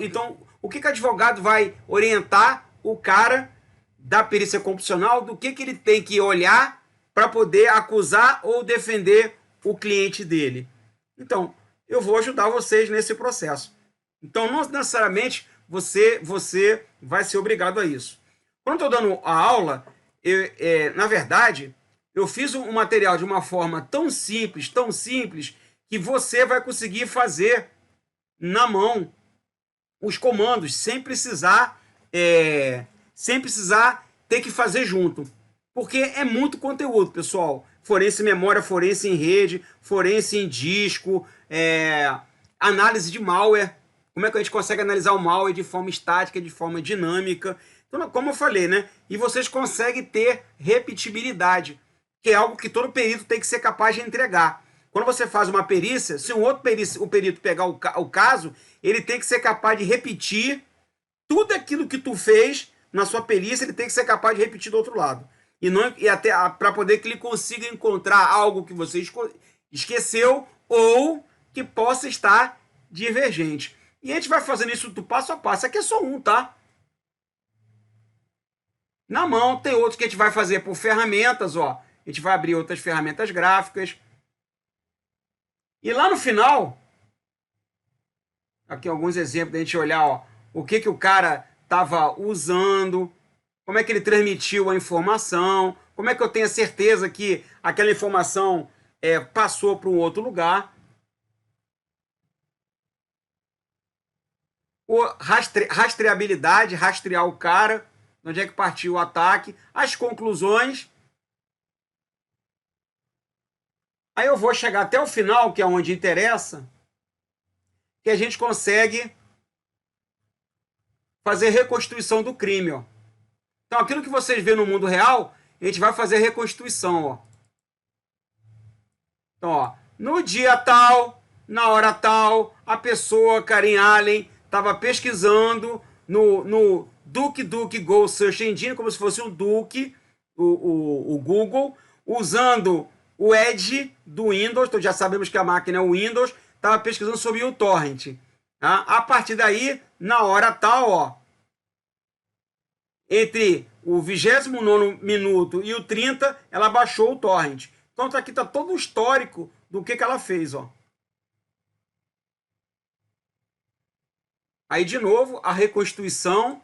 Então, o que o advogado vai orientar o cara da perícia computacional, do que ele tem que olhar para poder acusar ou defender o cliente dele. Então, eu vou ajudar vocês nesse processo. Então, não necessariamente você vai ser obrigado a isso. Quando estou dando a aula, na verdade, eu fiz um material de uma forma tão simples, que você vai conseguir fazer na mão os comandos, sem precisar ter que fazer junto. Porque é muito conteúdo, pessoal. Forense em memória, forense em rede, forense em disco, análise de malware. Como é que a gente consegue analisar o malware de forma estática, de forma dinâmica. Então, como eu falei, né? E vocês conseguem ter repetibilidade, que é algo que todo perito tem que ser capaz de entregar. Quando você faz uma perícia, se um outro perito pegar o caso, ele tem que ser capaz de repetir tudo aquilo que tu fez na sua perícia, ele tem que ser capaz de repetir do outro lado. E até para poder que ele consiga encontrar algo que você esqueceu ou que possa estar divergente. E a gente vai fazendo isso do passo a passo. Aqui é só um, tá? Na mão tem outros que a gente vai fazer por ferramentas, ó. A gente vai abrir outras ferramentas gráficas. E lá no final, aqui alguns exemplos da gente olhar, ó, o que o cara estava usando, como é que ele transmitiu a informação, como é que eu tenho a certeza que aquela informação passou para um outro lugar. Rastreabilidade, rastrear o cara, de onde é que partiu o ataque, as conclusões. Aí eu vou chegar até o final, que é onde interessa, que a gente consegue fazer reconstituição do crime, ó. Então, aquilo que vocês vêem no mundo real, a gente vai fazer reconstituição, ó. Então, ó, no dia tal, na hora tal, a pessoa, Karen Allen, estava pesquisando no DuckDuckGo Search Engine, como se fosse um Duck, o Google, usando o Edge do Windows. Então, já sabemos que a máquina é o Windows, estava pesquisando sobre o torrent. Tá? A partir daí, na hora tal, ó, entre o 29º minuto e o 30, ela baixou o torrent. Então aqui está todo o histórico do que ela fez, ó. Aí de novo a reconstituição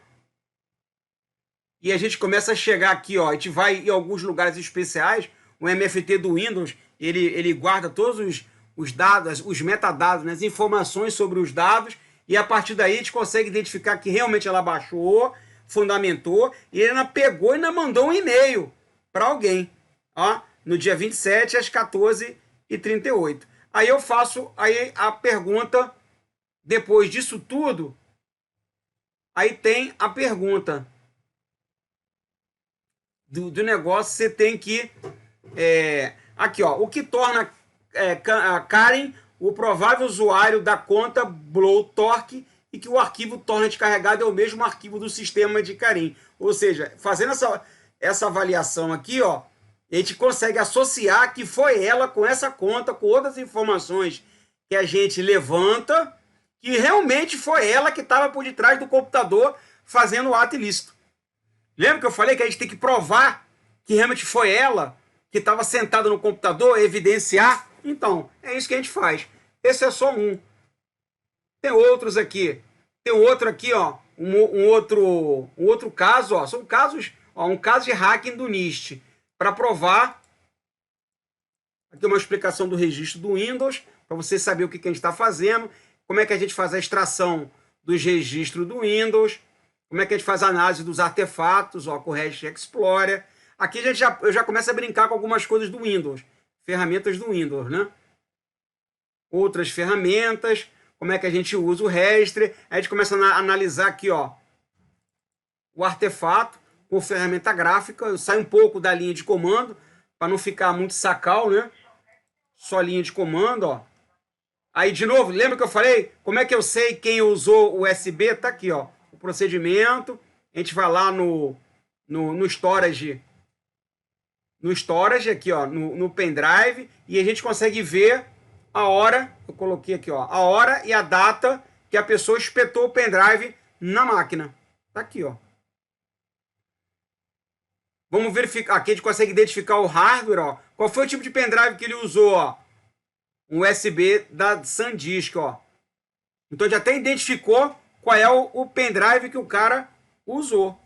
e a gente começa a chegar aqui, ó. A gente vai em alguns lugares especiais. O MFT do Windows ele guarda todos os dados, os metadados, né, as informações sobre os dados, e a partir daí a gente consegue identificar que realmente ela baixou, fundamentou, e ela pegou e ainda mandou um e-mail para alguém, ó, no dia 27 às 14h38. Aí eu faço aí a pergunta, depois disso tudo, aí tem a pergunta do negócio. Você tem que aqui, ó, o que torna Karen o provável usuário da conta Blowtorch, e que o arquivo torrent carregado é o mesmo arquivo do sistema de Karen. Ou seja, fazendo essa avaliação aqui, ó, a gente consegue associar que foi ela com essa conta, com outras informações que a gente levanta, que realmente foi ela que estava por detrás do computador fazendo o ato ilícito. Lembra que eu falei que a gente tem que provar que realmente foi ela que estava sentada no computador, evidenciar? Então, é isso que a gente faz. Esse é só um. Tem outros aqui. Tem outro aqui, ó, um outro caso, ó, são casos, ó, um caso de hacking do NIST, para provar. Aqui uma explicação do registro do Windows, para você saber o que a gente está fazendo, como é que a gente faz a extração dos registros do Windows, como é que a gente faz a análise dos artefatos, ó, com o Hash Explorer. Aqui eu já começo a brincar com algumas coisas do Windows, ferramentas do Windows, né? Outras ferramentas, como é que a gente usa o Restre. Aí a gente começa a analisar aqui, ó, o artefato com ferramenta gráfica. Eu saio um pouco da linha de comando, para não ficar muito sacal, né? Só linha de comando, ó. Aí, de novo, lembra que eu falei? Como é que eu sei quem usou o USB? Tá aqui, ó. O procedimento. A gente vai lá no storage. No storage, aqui, ó. No pendrive. E a gente consegue ver a hora. Eu coloquei aqui, ó. A hora e a data que a pessoa espetou o pendrive na máquina. Tá aqui, ó. Vamos verificar. Aqui a gente consegue identificar o hardware, ó. Qual foi o tipo de pendrive que ele usou, ó? Um USB da SanDisk, ó. Então já até identificou qual é o pendrive que o cara usou.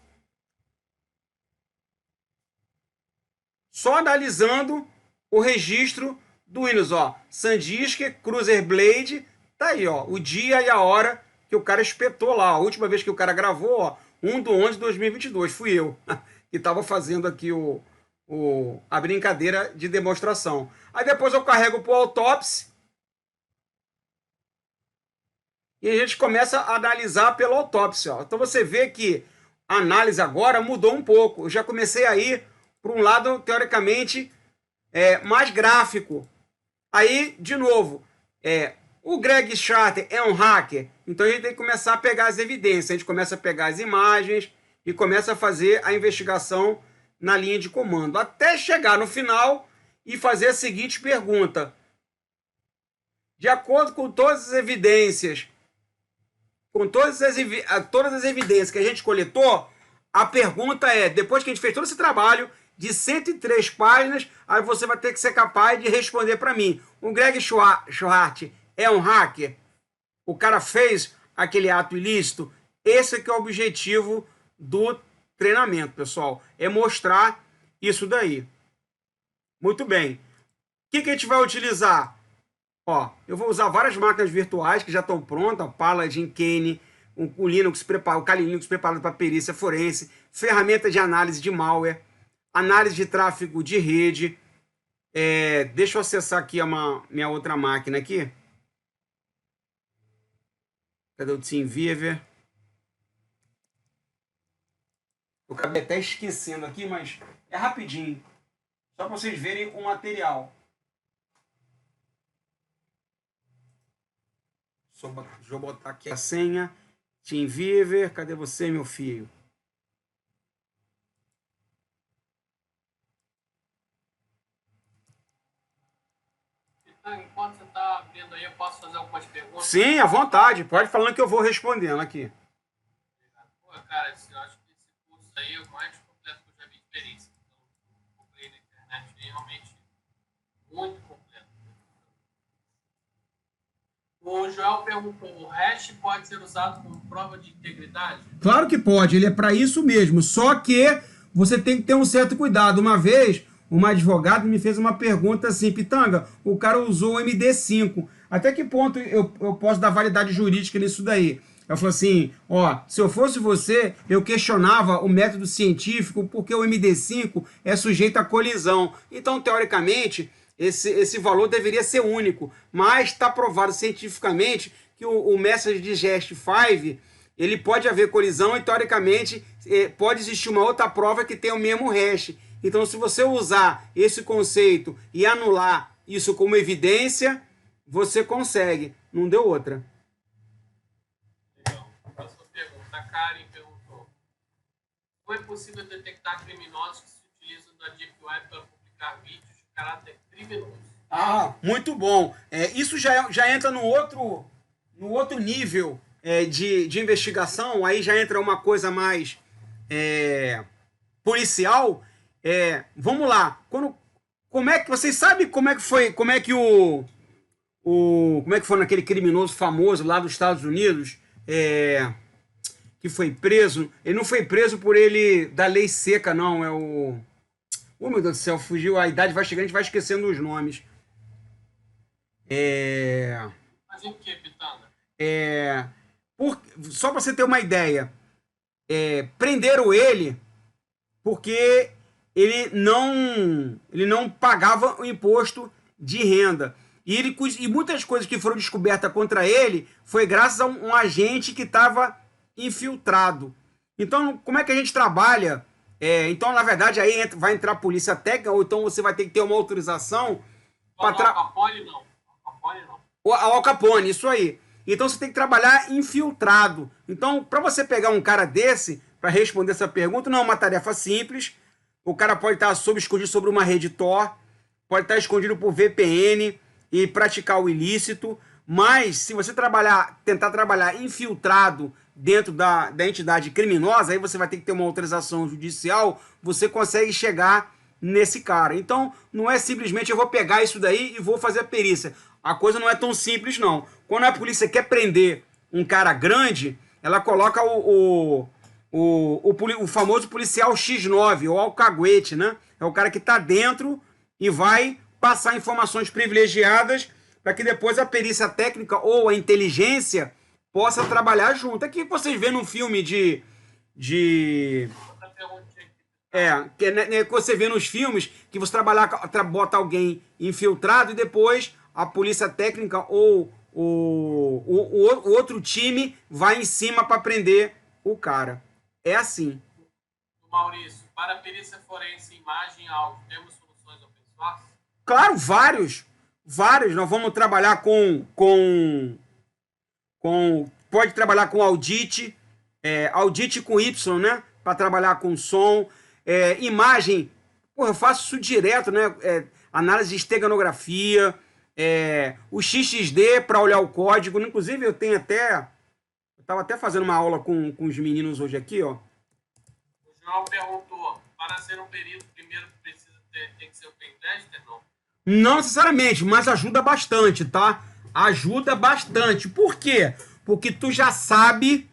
Só analisando o registro do Windows, ó. SanDisk, Cruiser Blade, tá aí, ó. O dia e a hora que o cara espetou lá. A última vez que o cara gravou, ó, 1/11/2022, fui eu que estava fazendo aqui a brincadeira de demonstração. Aí depois eu carrego para o Autopsy e a gente começa a analisar pelo Autopsy, ó. Então você vê que a análise agora mudou um pouco. Eu já comecei a ir para um lado, teoricamente, mais gráfico. Aí, de novo, o Greg Charter é um hacker, então a gente tem que começar a pegar as evidências. A gente começa a pegar as imagens e começa a fazer a investigação na linha de comando, até chegar no final e fazer a seguinte pergunta. De acordo com todas as evidências, com todas as evidências que a gente coletou, a pergunta é, depois que a gente fez todo esse trabalho de 103 páginas, aí você vai ter que ser capaz de responder para mim. O Greg Schwartz é um hacker? O cara fez aquele ato ilícito? Esse é que é o objetivo do treinamento, pessoal. É mostrar isso daí. Muito bem. O que a gente vai utilizar? Ó, eu vou usar várias máquinas virtuais que já estão prontas. Paladin, Kane, o Linux preparado, o Kali Linux preparado para perícia forense, ferramenta de análise de malware, análise de tráfego de rede. Deixa eu acessar aqui minha outra máquina aqui. Cadê o TeamViewer? Eu acabei até esquecendo aqui, mas é rapidinho. Só para vocês verem o material. Deixa eu botar aqui a senha. TeamViewer, cadê você, meu filho? Enquanto você está abrindo aí, eu posso fazer algumas perguntas? Sim, à vontade. Pode falando que eu vou respondendo aqui. Pô, cara, eu acho que esse curso aí é o mais completo que eu já vi de experiência. Então, eu comprei na internet e realmente muito completo. O Joel perguntou, o hash pode ser usado como prova de integridade? Claro que pode, ele é para isso mesmo. Só que você tem que ter um certo cuidado. Uma vez, uma advogada me fez uma pergunta assim, Pitanga, o cara usou o MD5. Até que ponto eu posso dar validade jurídica nisso daí? Ela falou assim, ó, se eu fosse você, eu questionava o método científico porque o MD5 é sujeito a colisão. Então, teoricamente, esse valor deveria ser único, mas está provado cientificamente que o Message Digest 5 ele pode haver colisão e, teoricamente, pode existir uma outra prova que tem o mesmo hash. Então, se você usar esse conceito e anular isso como evidência, você consegue. Não deu outra. Legal. Próxima pergunta. A Karen perguntou, como é possível detectar criminosos que se utilizam da Deep Web para publicar vídeos de caráter criminoso? Ah, muito bom. Isso já entra no outro nível de investigação. Aí já entra uma coisa mais policial. Vamos lá. Como é que vocês sabem como é que foi? Como é que foi naquele criminoso famoso lá dos Estados Unidos? Que foi preso. Ele não foi preso por ele da lei seca, não. Oh, meu Deus do céu, fugiu. A idade vai chegando, a gente vai esquecendo os nomes. É, Mas em que, Pitanga? é, só para você ter uma ideia, prenderam ele porque ele não pagava o imposto de renda. E muitas coisas que foram descobertas contra ele foi graças a um agente que estava infiltrado. Então, como é que a gente trabalha? Então, na verdade, aí vai entrar a polícia técnica, ou então você vai ter que ter uma autorização para Al Capone, não. Al Capone, não. Al Capone, isso aí. Então você tem que trabalhar infiltrado. Então, para você pegar um cara desse, para responder essa pergunta, não é uma tarefa simples. O cara pode estar escondido sobre uma rede Tor, pode estar escondido por VPN e praticar o ilícito. Mas se você tentar trabalhar infiltrado dentro da entidade criminosa, aí você vai ter que ter uma autorização judicial, você consegue chegar nesse cara. Então, não é simplesmente eu vou pegar isso daí e vou fazer a perícia. A coisa não é tão simples, não. Quando a polícia quer prender um cara grande, ela coloca o famoso policial X9, ou alcaguete, né? É o cara que está dentro e vai passar informações privilegiadas para que depois a perícia técnica ou a inteligência possa trabalhar junto. É que vocês vêem num filme de que você vê nos filmes que você bota alguém infiltrado e depois a polícia técnica ou o outro time vai em cima para prender o cara. É assim. Maurício, para a perícia forense, imagem e áudio, temos soluções open source? Claro, vários. Vários. Nós vamos trabalhar pode trabalhar com audit, audit com Y, né? Para trabalhar com som. Imagem, eu faço isso direto, né? Análise de esteganografia, o XXD para olhar o código. Inclusive, eu estava até fazendo uma aula com os meninos hoje aqui, ó. O João perguntou, para ser um perito, primeiro tem que ser o pentester, não? Não necessariamente, mas ajuda bastante, tá? Ajuda bastante. Por quê? Porque tu já sabe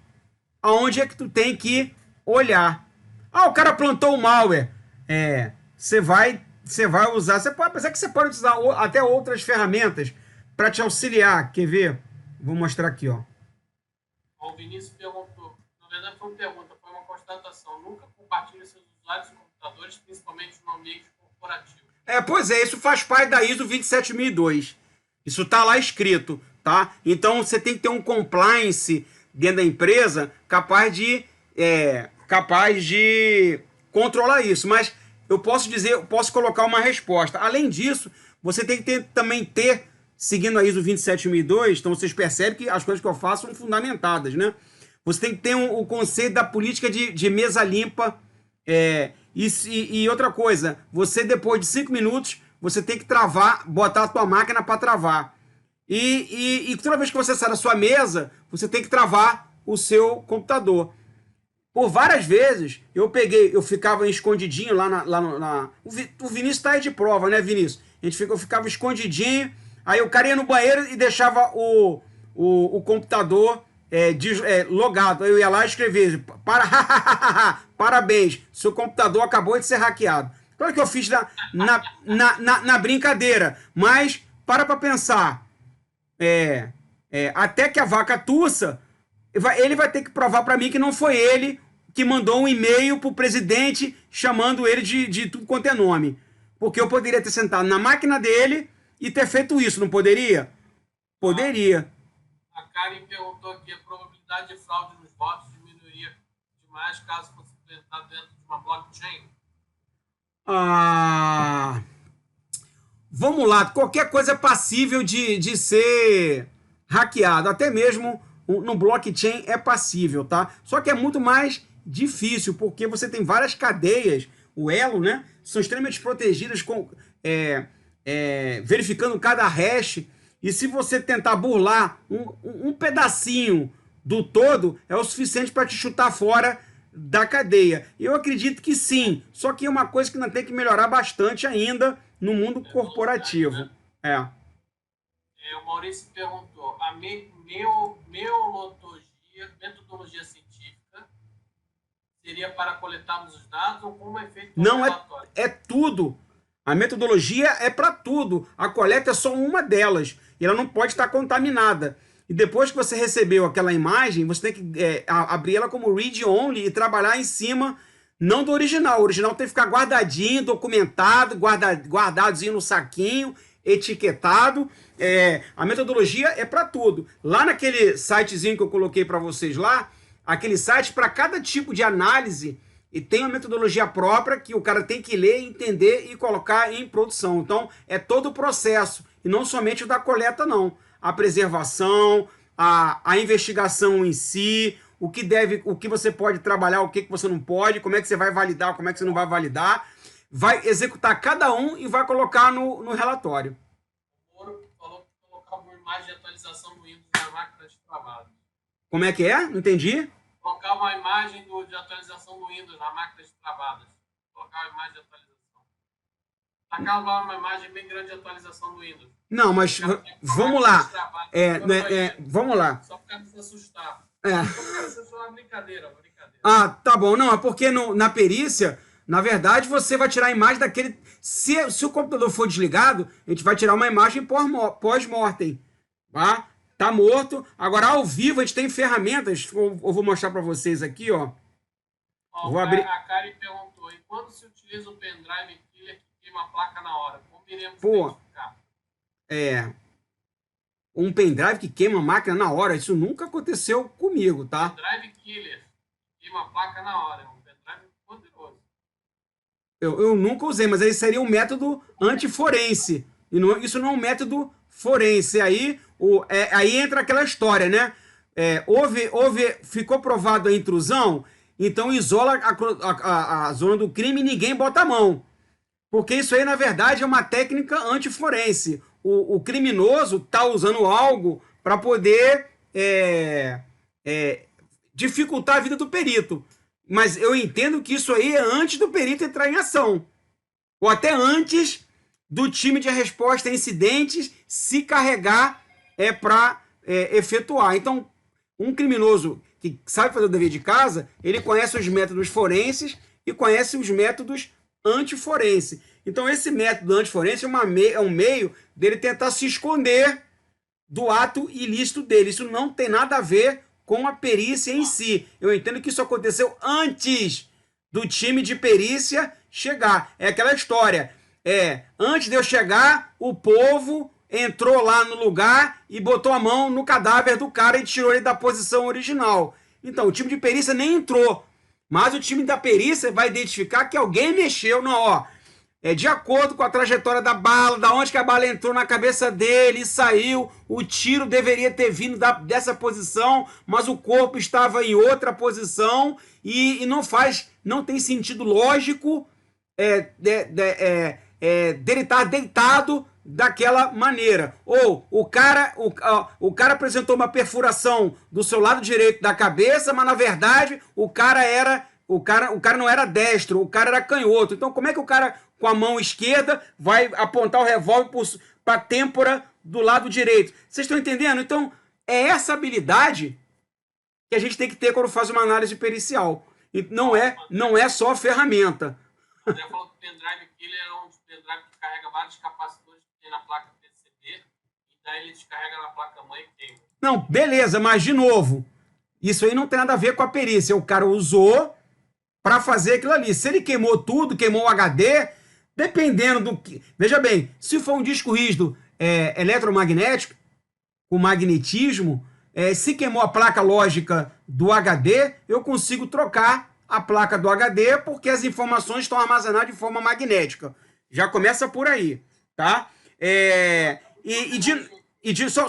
aonde é que tu tem que olhar. O cara plantou o malware. Você vai usar. Apesar que você pode usar até outras ferramentas para te auxiliar. Quer ver? Vou mostrar aqui, ó. O Vinícius perguntou. Na verdade, foi uma pergunta, foi uma constatação. Nunca compartilhe seus usuários e computadores, principalmente no ambiente corporativo. Pois é, isso faz parte da ISO 27002. Isso tá lá escrito, tá? Então você tem que ter um compliance dentro da empresa capaz de controlar isso. Mas eu posso colocar uma resposta. Além disso, você tem que também ter, seguindo a ISO 27002, então vocês percebem que as coisas que eu faço são fundamentadas, né? Você tem que ter o conceito da política de mesa limpa. E outra coisa, você depois de 5 minutos, você tem que botar a tua máquina para travar. E toda vez que você sai da sua mesa, você tem que travar o seu computador. Por várias vezes, eu ficava escondidinho o Vinícius tá aí de prova, né, Vinícius? Eu ficava escondidinho, aí o cara ia no banheiro e deixava o computador logado. Aí eu ia lá e escrevia, parabéns, seu computador acabou de ser hackeado. Claro que eu fiz na brincadeira, mas para pensar. Até que a vaca tussa, ele vai ter que provar para mim que não foi ele que mandou um e-mail pro presidente chamando ele de tudo quanto é nome. Porque eu poderia ter sentado na máquina dele e ter feito isso, não poderia? Poderia. A Karen perguntou aqui, a probabilidade de fraude nos votos diminuiria demais caso fosse implementado dentro de uma blockchain? Vamos lá, qualquer coisa é passível de ser hackeado, até mesmo no blockchain é passível, tá? Só que é muito mais difícil, porque você tem várias cadeias, o elo, né? São extremamente protegidas, verificando cada hash, e se você tentar burlar um pedacinho do todo, é o suficiente para te chutar fora da cadeia. Eu acredito que sim, só que é uma coisa que ainda tem que melhorar bastante ainda no mundo corporativo. O Maurício perguntou, a metodologia científica seria para coletarmos os dados ou como é feito o relatório? É tudo. A metodologia é para tudo. A coleta é só uma delas. e ela não pode estar contaminada. E depois que você recebeu aquela imagem, você tem que abrir ela como read-only e trabalhar em cima, não do original. O original tem que ficar guardadinho, documentado, guardadozinho no saquinho, etiquetado. A metodologia é para tudo. Lá naquele sitezinho que eu coloquei para vocês lá, aquele site para cada tipo de análise, e tem uma metodologia própria que o cara tem que ler, entender e colocar em produção. Então, é todo o processo, e não somente o da coleta, não. A preservação, a investigação em si, o que você pode trabalhar, o que você não pode, como é que você vai validar, como é que você não vai validar. Vai executar cada um e vai colocar no relatório. O Moro falou que colocar uma imagem de atualização do Windows na máquina de trabalho. Como é que é? Não entendi. Colocar uma imagem de atualização do Windows na máquina de trabalho. Colocar uma imagem de atualização. Tacar uma imagem bem grande de atualização do Windows. Não, mas vamos lá. Vamos lá. Só para se assustar. Isso é uma brincadeira. Ah, tá bom. Não, é porque na perícia, na verdade, você vai tirar a imagem daquele... Se o computador for desligado, a gente vai tirar uma imagem pós-mortem. Tá? Tá morto. Agora, ao vivo, a gente tem ferramentas. Eu vou mostrar para vocês aqui, ó. Vou abrir. A Karen perguntou, e quando se utiliza o pendrive killer que queima a placa na hora? Como iremos identificar? Um pendrive que queima a máquina na hora. Isso nunca aconteceu comigo, tá? Pendrive killer que queima a placa na hora. É um pendrive poderoso. Eu nunca usei, mas aí seria um método antiforense. E não, isso não é um método forense. Aí entra aquela história, né? Ficou provado a intrusão, então isola a zona do crime e ninguém bota a mão. Porque isso aí, na verdade, é uma técnica antiforense. O criminoso está usando algo para poder dificultar a vida do perito. Mas eu entendo que isso aí é antes do perito entrar em ação. Ou até antes do time de resposta a incidentes se carregar para efetuar. Então, um criminoso que sabe fazer o dever de casa, ele conhece os métodos forenses e conhece os métodos antiforense. Então, esse método antiforense é um meio dele tentar se esconder do ato ilícito dele. Isso não tem nada a ver com a perícia em si. Eu entendo que isso aconteceu antes do time de perícia chegar. É aquela história. Antes de eu chegar, o povo entrou lá no lugar e botou a mão no cadáver do cara e tirou ele da posição original. Então, o time de perícia nem entrou. Mas o time da perícia vai identificar que alguém mexeu de acordo com a trajetória da bala, da onde que a bala entrou na cabeça dele e saiu. O tiro deveria ter vindo dessa posição, mas o corpo estava em outra posição e não tem sentido lógico dele estar deitado daquela maneira. Ou o cara apresentou uma perfuração do seu lado direito da cabeça, mas na verdade o cara não era destro, o cara era canhoto. Então como é que o cara com a mão esquerda vai apontar o revólver para a têmpora do lado direito? Vocês estão entendendo? Então é essa habilidade que a gente tem que ter quando faz uma análise pericial. E não é só ferramenta. O André falou que o pendrive killer é um pendrive que carrega vários capacitores que tem na placa PCB e daí ele descarrega na placa mãe e queima. Não, beleza, mas de novo, isso aí não tem nada a ver com a perícia. O cara usou para fazer aquilo ali. Se ele queimou tudo, queimou o HD, dependendo do que... Veja bem, se for um disco rígido eletromagnético, com magnetismo, se queimou a placa lógica do HD, eu consigo trocar a placa do HD porque as informações estão armazenadas de forma magnética. Já começa por aí, tá?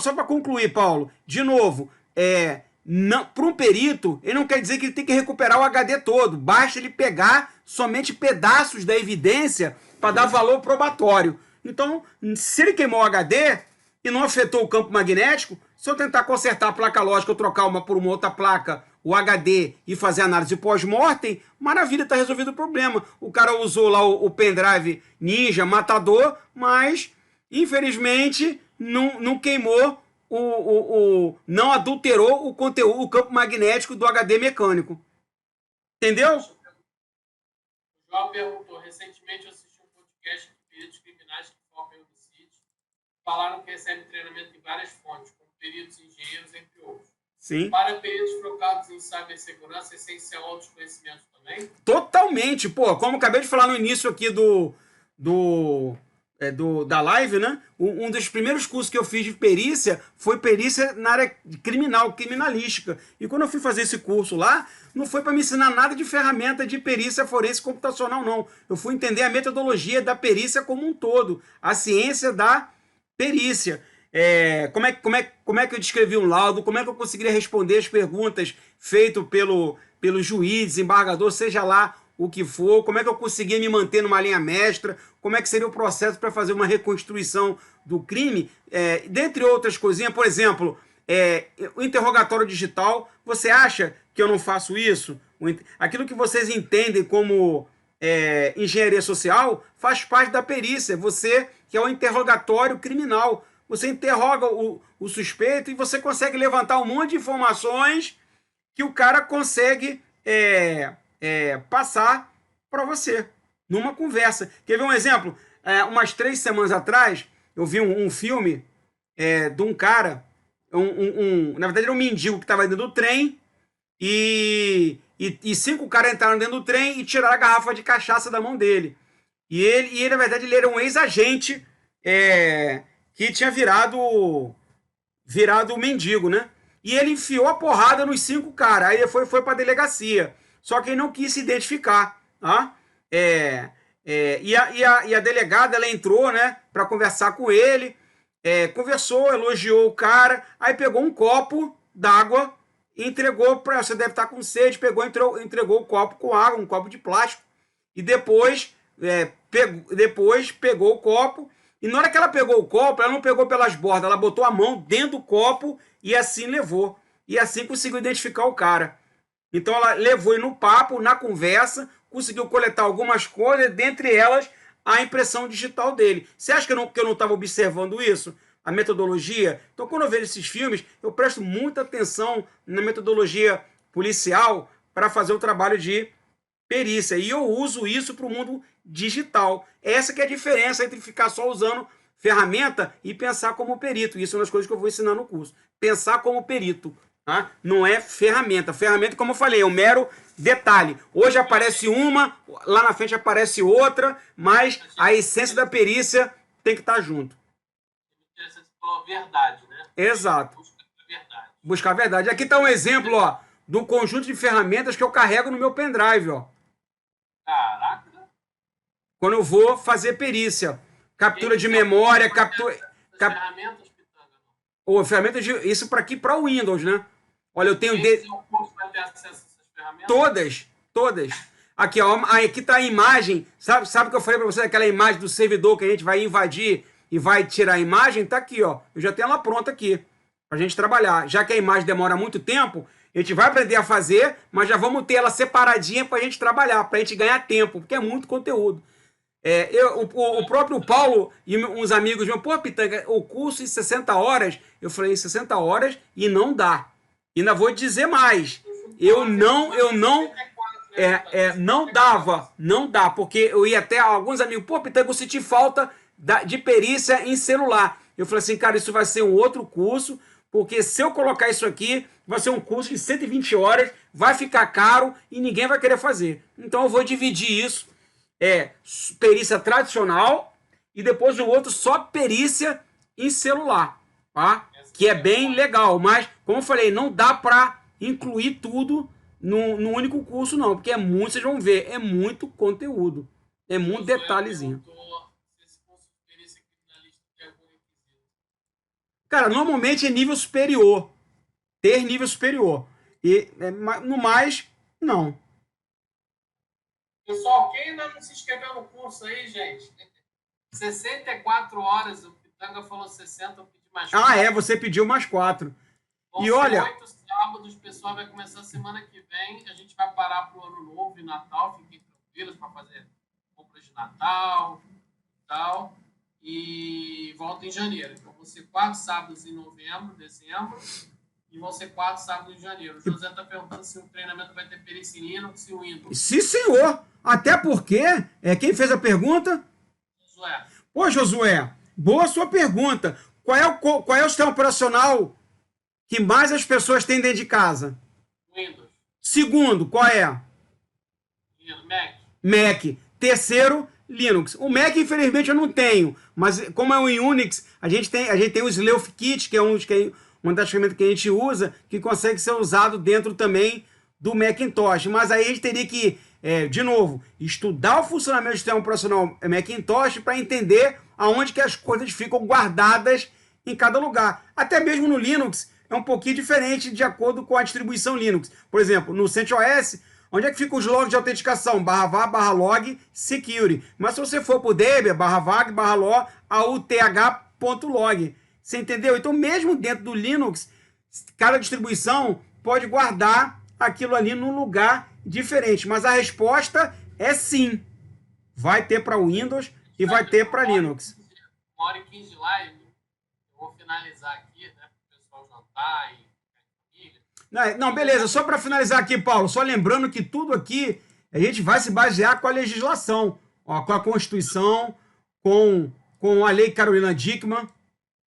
Só para concluir, Paulo, de novo, para um perito, ele não quer dizer que ele tem que recuperar o HD todo. Basta ele pegar somente pedaços da evidência para dar valor probatório. Então, se ele queimou o HD e não afetou o campo magnético, se eu tentar consertar a placa lógica ou trocar uma por uma outra placa, o HD, e fazer análise pós-mortem, maravilha, está resolvido o problema. O cara usou lá o pendrive ninja, matador, mas, infelizmente, não queimou, não adulterou o conteúdo, o campo magnético do HD mecânico. Entendeu? O João perguntou, recentemente eu assisti um podcast de peritos criminais que focam em homicídios. falaram que recebem treinamento em várias fontes, como peritos, engenheiros, entre outros. Sim. Para peritos focados em cibersegurança, é essencial outros conhecimentos também? Totalmente. Pô, como eu acabei de falar no início aqui da live, né? Um dos primeiros cursos que eu fiz de perícia foi perícia na área criminal, criminalística. E quando eu fui fazer esse curso lá, não foi para me ensinar nada de ferramenta de perícia forense computacional, não. Eu fui entender a metodologia da perícia como um todo, a ciência da perícia. Como é que eu descrevi um laudo, como é que eu conseguiria responder as perguntas feitas pelo juiz, desembargador, seja lá o que for, como é que eu conseguia me manter numa linha mestra, como é que seria o processo para fazer uma reconstrução do crime, dentre outras coisinhas. Por exemplo, o interrogatório digital, você acha que eu não faço isso? Aquilo que vocês entendem como engenharia social faz parte da perícia, você que é o interrogatório criminal. Você interroga o suspeito e você consegue levantar um monte de informações que o cara consegue passar para você numa conversa. Quer ver um exemplo? Umas 3 semanas atrás, eu vi um filme de um cara, na verdade era um mendigo que estava dentro do trem e 5 caras entraram dentro do trem e tiraram a garrafa de cachaça da mão dele. E ele na verdade, ele era um ex-agente que tinha virado mendigo, né? E ele enfiou a porrada nos 5 caras. Aí foi para a delegacia. Só que ele não quis se identificar. Tá? E a delegada, ela entrou, né, para conversar com ele. Conversou, elogiou o cara. Aí pegou um copo d'água e entregou para... Você deve estar com sede. Entregou o copo com água, um copo de plástico. E depois pegou o copo. E na hora que ela pegou o copo, ela não pegou pelas bordas, ela botou a mão dentro do copo e assim levou. E assim conseguiu identificar o cara. Então ela levou ele no papo, na conversa, conseguiu coletar algumas coisas, dentre elas a impressão digital dele. Você acha que eu não estava observando isso? A metodologia? Então quando eu vejo esses filmes, eu presto muita atenção na metodologia policial para fazer o trabalho de perícia. E eu uso isso para o mundo digital. Essa que é a diferença entre ficar só usando ferramenta e pensar como perito. Isso é uma das coisas que eu vou ensinar no curso. Pensar como perito. Tá? Não é ferramenta. Ferramenta, como eu falei, é um mero detalhe. Hoje aparece uma, lá na frente aparece outra, mas a essência da perícia tem que estar junto. Você falou verdade, né? Exato. Buscar a verdade. Buscar a verdade. Aqui está um exemplo, ó, do conjunto de ferramentas que eu carrego no meu pendrive, ó. Caraca. Quando eu vou fazer perícia. Captura de memória, ferramentas, ferramentas isso para aqui, para o Windows, né? Olha, eu tenho o curso vai ter acesso a essas ferramentas? Todas. Aqui, ó, aqui tá a imagem. Sabe o que eu falei para você, aquela imagem do servidor que a gente vai invadir e vai tirar a imagem? Tá aqui, ó. Eu já tenho ela pronta aqui pra gente trabalhar. Já que a imagem demora muito tempo, a gente vai aprender a fazer, mas já vamos ter ela separadinha pra gente trabalhar, pra gente ganhar tempo, porque é muito conteúdo. O próprio Paulo e uns amigos meus, pô, Pitanga, o curso em 60 horas, eu falei, em 60 horas e não dá. E ainda vou dizer mais, não dá, porque eu ia até alguns amigos, pô, Pitanga, eu senti falta de perícia em celular. Eu falei assim, cara, isso vai ser um outro curso, porque se eu colocar isso aqui, vai ser um curso de 120 horas, vai ficar caro e ninguém vai querer fazer. Então eu vou dividir isso, perícia tradicional e depois o outro só perícia em celular, tá? Que é bem legal, mas como eu falei, não dá para incluir tudo no único curso não, porque vocês vão ver, é muito conteúdo, é muito detalhezinho. Cara, normalmente é nível superior, ter nível superior, e no mais, não. Pessoal, quem ainda não se inscreveu no curso aí, gente? 64 horas, o Pitanga falou 60, eu pedi mais 4. Você pediu mais 4. E olha... 8 sábados, o pessoal vai começar semana que vem, a gente vai parar pro Ano Novo e Natal, fiquem tranquilos para fazer compras de Natal e tal, e volta em janeiro. Então vão ser 4 sábados em novembro, dezembro, e vão ser 4 sábados em janeiro. O José está perguntando se o treinamento vai ter perícia em Linux e Windows. Sim, senhor! Até porque, quem fez a pergunta? Josué. Pô, Josué, Boa sua pergunta. Qual é o sistema operacional que mais as pessoas têm dentro de casa? Windows. Segundo, qual é? Mac. Mac. Terceiro, Linux. O Mac, infelizmente, eu não tenho, mas como é um Unix, a gente tem o Sleutھ Kit, que é uma das ferramentas que a gente usa, que consegue ser usado dentro também do Macintosh. Mas aí a gente teria que, de novo, estudar o funcionamento do sistema operacional Macintosh para entender aonde que as coisas ficam guardadas em cada lugar. Até mesmo no Linux é um pouquinho diferente de acordo com a distribuição Linux. Por exemplo, no CentOS, onde é que ficam os logs de autenticação? /var, /log, security. Mas se você for para o Debian, /var, /log, auth.log. Você entendeu? Então, mesmo dentro do Linux, cada distribuição pode guardar aquilo ali num lugar diferente. Mas a resposta é sim. Vai ter para Windows e vai ter para Linux. 1h15 de live. Eu vou finalizar aqui, né? Para o pessoal jantar e não, beleza. Só para finalizar aqui, Paulo, só lembrando que tudo aqui a gente vai se basear com a legislação, ó, com a Constituição, com a Lei Carolina Dickmann.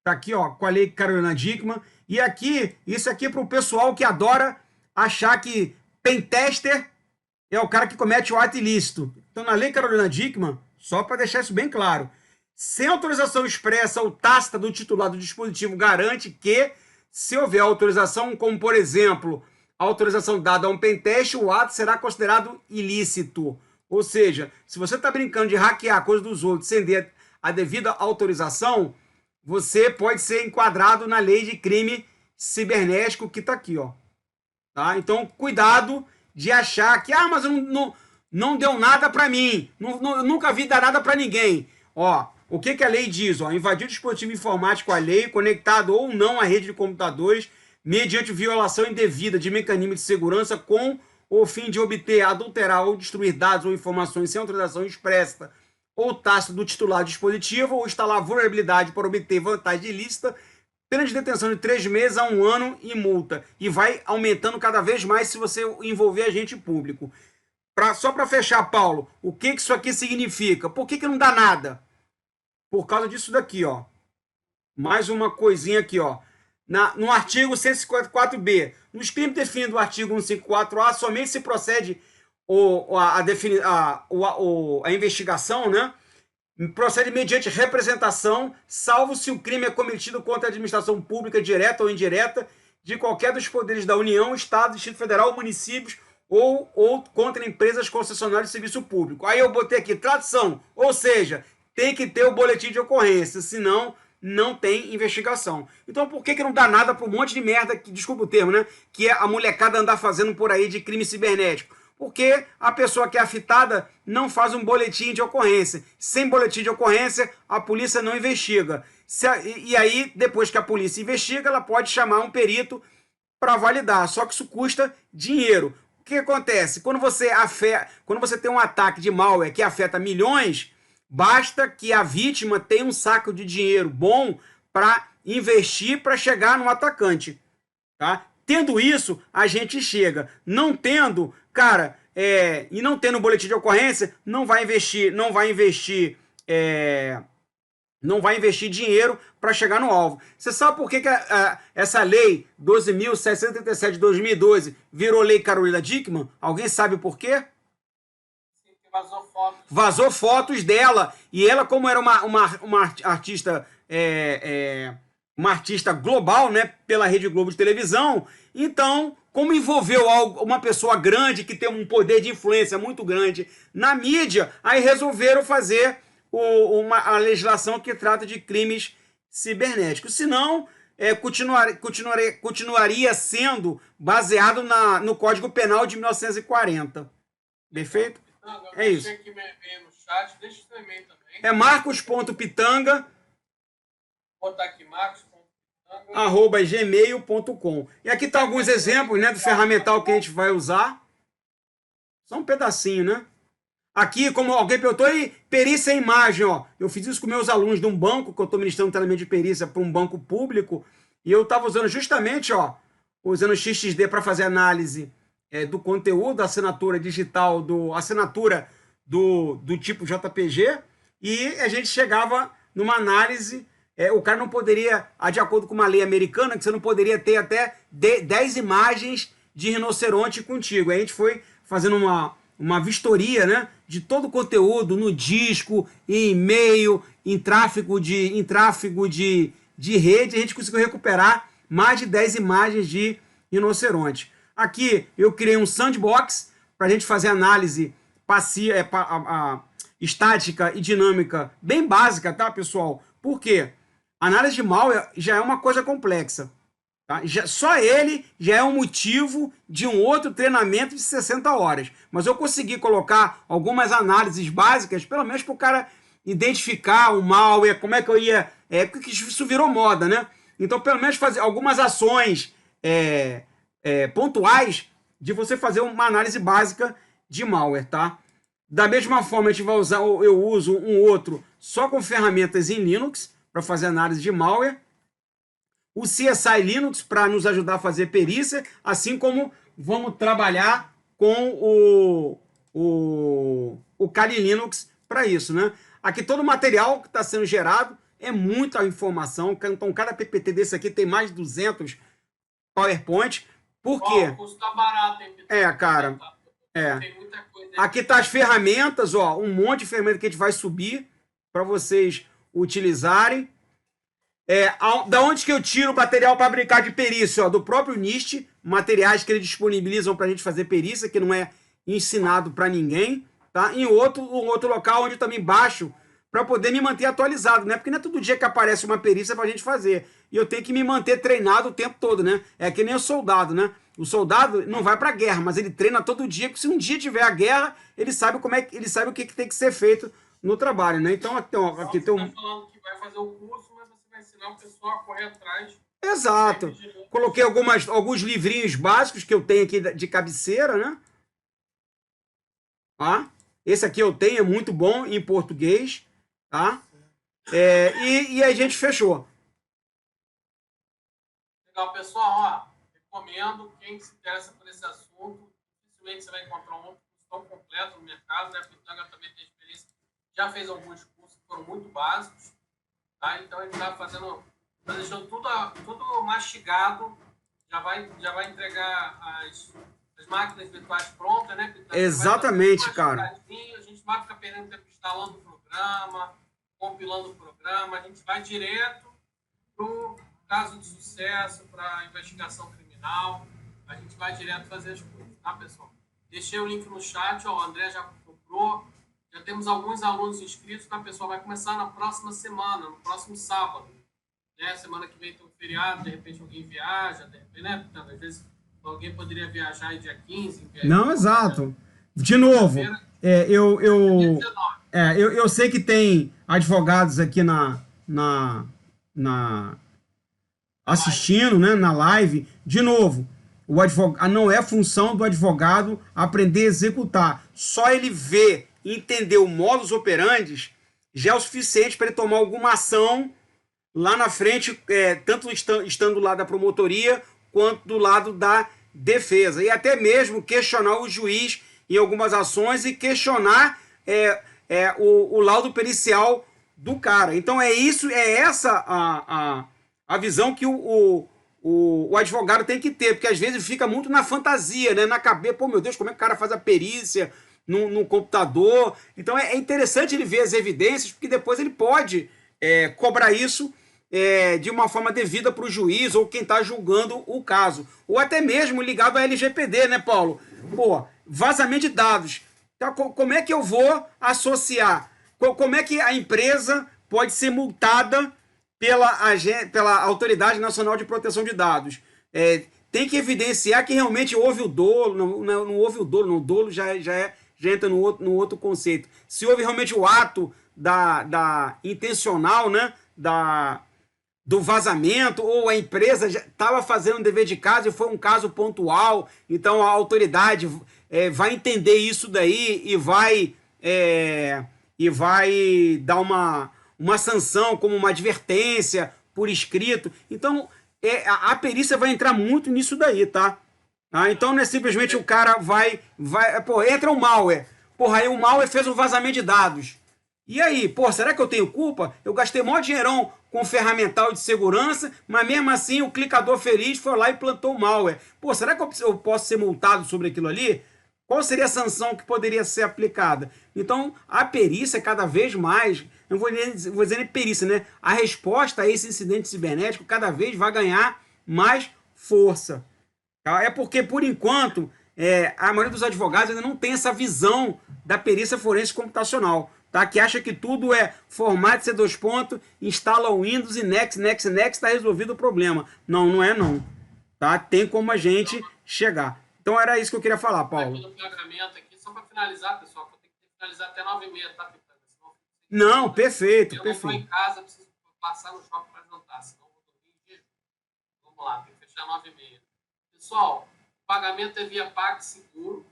Tá aqui, ó, com a Lei Carolina Dickmann. E aqui, isso aqui é para o pessoal que adora achar que pentester é o cara que comete o ato ilícito. Então, na Lei Carolina Dickmann, só para deixar isso bem claro, sem autorização expressa ou tácita do titular do dispositivo, garante que, se houver autorização, como por exemplo, a autorização dada a um pentest, o ato será considerado ilícito. Ou seja, se você está brincando de hackear a coisa dos outros sem a devida autorização, você pode ser enquadrado na lei de crime cibernético que está aqui, ó. Tá? Então, cuidado de achar que, mas não deu nada para mim, nunca vi dar nada para ninguém. Ó, o que a lei diz? Ó, invadir o dispositivo informático alheio, conectado ou não à rede de computadores, mediante violação indevida de mecanismo de segurança com o fim de obter, adulterar ou destruir dados ou informações sem autorização expressa ou tácita do titular do dispositivo, ou instalar vulnerabilidade para obter vantagem ilícita, pena de detenção de 3 meses a 1 ano e multa. E vai aumentando cada vez mais se você envolver agente público. Só para fechar, Paulo, o que isso aqui significa? Por que não dá nada? Por causa disso daqui, ó. Mais uma coisinha aqui, ó. No artigo 154b, nos crimes definidos no artigo 154a, somente se procede a investigação, né? Procede mediante representação, salvo se o crime é cometido contra a administração pública, direta ou indireta, de qualquer dos poderes da União, Estado, Distrito Federal, municípios ou contra empresas concessionárias de serviço público. Aí eu botei aqui tradução, ou seja, tem que ter o boletim de ocorrência, senão não tem investigação. Então por que não dá nada para um monte de merda, desculpa o termo, né? Que é a molecada andar fazendo por aí de crime cibernético? Porque a pessoa que é afitada não faz um boletim de ocorrência. Sem boletim de ocorrência, a polícia não investiga. E aí, depois que a polícia investiga, ela pode chamar um perito para validar. Só que isso custa dinheiro. O que acontece? Quando você tem um ataque de malware que afeta milhões, basta que a vítima tenha um saco de dinheiro bom para investir para chegar no atacante. Tá? Tendo isso, a gente chega. Não tendo, cara, e não tendo boletim de ocorrência, não vai investir dinheiro para chegar no alvo. Você sabe por que essa lei 12.737 de 2012 virou lei Carolina Dickmann? Alguém sabe por quê? Vazou fotos. Vazou fotos dela. E ela, como era uma artista uma artista global, né, pela Rede Globo de televisão, então, como envolveu uma pessoa grande que tem um poder de influência muito grande na mídia, aí resolveram fazer a legislação que trata de crimes cibernéticos. Senão, continuaria sendo baseado no Código Penal de 1940. Perfeito? É isso. Aqui no chat, deixa o e-mail também. É marcos.pitanga. Vou botar aqui, @gmail.com. E aqui tá alguns exemplos, né, do ferramental que a gente vai usar. Só um pedacinho, né? Aqui, como alguém perguntou, e perícia em imagem, ó. Eu fiz isso com meus alunos de um banco, que eu estou ministrando treinamento de perícia para um banco público, e eu estava usando justamente, ó, usando o XXD para fazer análise do conteúdo, assinatura digital, assinatura do tipo JPG, e a gente chegava numa análise, o cara não poderia, de acordo com uma lei americana, que você não poderia ter até 10 imagens de rinoceronte contigo. Aí a gente foi fazendo uma vistoria, né, de todo o conteúdo no disco, em e-mail, em tráfego de rede, a gente conseguiu recuperar mais de 10 imagens de rinoceronte. Aqui eu criei um sandbox para a gente fazer análise estática e dinâmica bem básica, tá, pessoal? Por quê? Análise de malware já é uma coisa complexa. Tá? Só ele já é um motivo de um outro treinamento de 60 horas. Mas eu consegui colocar algumas análises básicas, pelo menos para o cara identificar o malware, como é que eu ia... porque isso virou moda, né? Então, pelo menos fazer algumas ações pontuais de você fazer uma análise básica de malware, tá? Da mesma forma, a gente vai usar, eu uso um outro só com ferramentas em Linux para fazer análise de malware. O CSI Linux para nos ajudar a fazer perícia, assim como vamos trabalhar com o Kali Linux para isso, né? Aqui todo o material que está sendo gerado é muita informação, então cada PPT desse aqui tem mais de 200 PowerPoint. Por quê? O custo tá barato, hein? Cara. Tem muita coisa aí. Aqui tá as ferramentas, ó, um monte de ferramenta que a gente vai subir para vocês utilizarem. Da onde que eu tiro o material para brincar de perícia? Ó, do próprio NIST, materiais que eles disponibilizam para a gente fazer perícia, que não é ensinado para ninguém, tá? Em outro local onde eu também baixo para poder me manter atualizado, né? Porque não é todo dia que aparece uma perícia para a gente fazer. E eu tenho que me manter treinado o tempo todo, né? É que nem o soldado, né? O soldado não vai para a guerra, mas ele treina todo dia, porque se um dia tiver a guerra, ele sabe ele sabe o que tem que ser feito no trabalho, né? Então, aqui tem um... Você tá falando que vai fazer o curso, mas você vai ensinar o pessoal a correr atrás. Exato. Coloquei alguns livrinhos básicos que eu tenho aqui de cabeceira, né? Esse aqui eu tenho, é muito bom em português, tá? E a gente fechou. Legal, pessoal, recomendo, quem se interessa por esse assunto, dificilmente você vai encontrar um curso tão completo no mercado, né? A Pitanga também tem experiência, já fez alguns cursos que foram muito básicos, tá? Então ele está deixando tudo mastigado, já vai entregar as máquinas virtuais prontas, né? Exatamente, cara. A gente vai ficar perdendo tempo instalando o programa, compilando o programa, a gente vai direto para o caso de sucesso, para a investigação criminal, a gente vai direto fazer as coisas, tá, pessoal? Deixei o link no chat, ó, o André já comprou, já temos alguns alunos inscritos, tá, pessoal? Vai começar na próxima semana, no próximo sábado, né? Semana que vem tem um feriado, de repente alguém viaja, de repente, né? Às vezes alguém poderia viajar aí dia 15. Não, exato. De novo, eu sei que tem advogados aqui assistindo, né, na live. De novo, não é função do advogado aprender a executar. Só ele ver e entender o modus operandi já é o suficiente para ele tomar alguma ação lá na frente, tanto estando do lado da promotoria quanto do lado da defesa. E até mesmo questionar o juiz em algumas ações e questionar o laudo pericial do cara. Então é essa a visão que o advogado tem que ter, porque às vezes fica muito na fantasia, né? Na cabeça, pô, meu Deus, como é que o cara faz a perícia no computador? Então é interessante ele ver as evidências, porque depois ele pode cobrar isso de uma forma devida para o juiz ou quem está julgando o caso. Ou até mesmo ligado à LGPD, né, Paulo? Pô, vazamento de dados. Então, como é que eu vou associar? Como é que a empresa pode ser multada pela Autoridade Nacional de Proteção de Dados? Tem que evidenciar que realmente houve o dolo, não houve o dolo, não, o dolo já entra no outro conceito. Se houve realmente o ato da intencional, né, do vazamento, ou a empresa já estava fazendo um dever de casa e foi um caso pontual, então a autoridade vai entender isso daí e vai dar uma sanção, como uma advertência por escrito. Então a perícia vai entrar muito nisso daí, tá? Então não é simplesmente o cara entra um malware, porra, aí o malware fez um vazamento de dados. E aí, pô, será que eu tenho culpa? Eu gastei maior dinheirão com ferramental de segurança, mas mesmo assim o clicador feliz foi lá e plantou o malware. Pô, será que eu posso ser multado sobre aquilo ali? Qual seria a sanção que poderia ser aplicada? Então, a perícia cada vez mais, não vou dizer nem perícia, né? A resposta a esse incidente cibernético cada vez vai ganhar mais força. Tá? É porque, por enquanto, a maioria dos advogados ainda não tem essa visão da perícia forense computacional, tá? Que acha que tudo é formato C2 ponto, instala o Windows e next, está resolvido o problema. Não, não é não. Tá? Tem como a gente chegar. Então era isso que eu queria falar, Paulo. Aqui no pagamento, aqui, só para finalizar, pessoal, vou ter que finalizar até 9h30, tá, Pitanga? Não, perfeito, eu perfeito. Eu não estou em casa, preciso passar no shopping para jantar, senão eu vou dormir em jejum. Vamos lá, tem que fechar 9h30. Pessoal, o pagamento é via PagSeguro,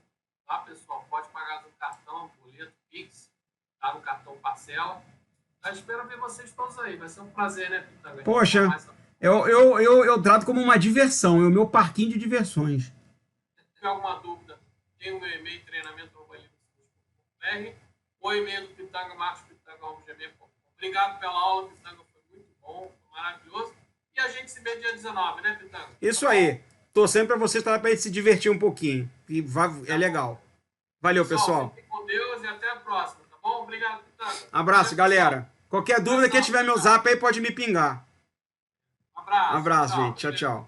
tá, pessoal? Pode pagar no cartão, boleto, Pix, tá, no cartão parcela. Eu espero ver vocês todos aí, vai ser um prazer, né, Pitanga? Poxa, eu trato como uma diversão, é o meu parquinho de diversões. Se tiver alguma dúvida, tem o meu e-mail, treinamento@livreseguro.br, ou e-mail do Pitanga, marcospitanga.gmail.com. Obrigado pela aula, Pitanga, foi muito bom, foi maravilhoso. E a gente se vê dia 19, né, Pitanga? Isso aí. Torcendo para vocês para gente se divertir um pouquinho. E é legal. Valeu, pessoal. Fiquem com Deus e até a próxima, tá bom? Obrigado, Pitanga. Abraço, galera. Qualquer dúvida, quem tiver meu zap aí pode me pingar. Abraço, Abraço, gente. Tchau, tchau.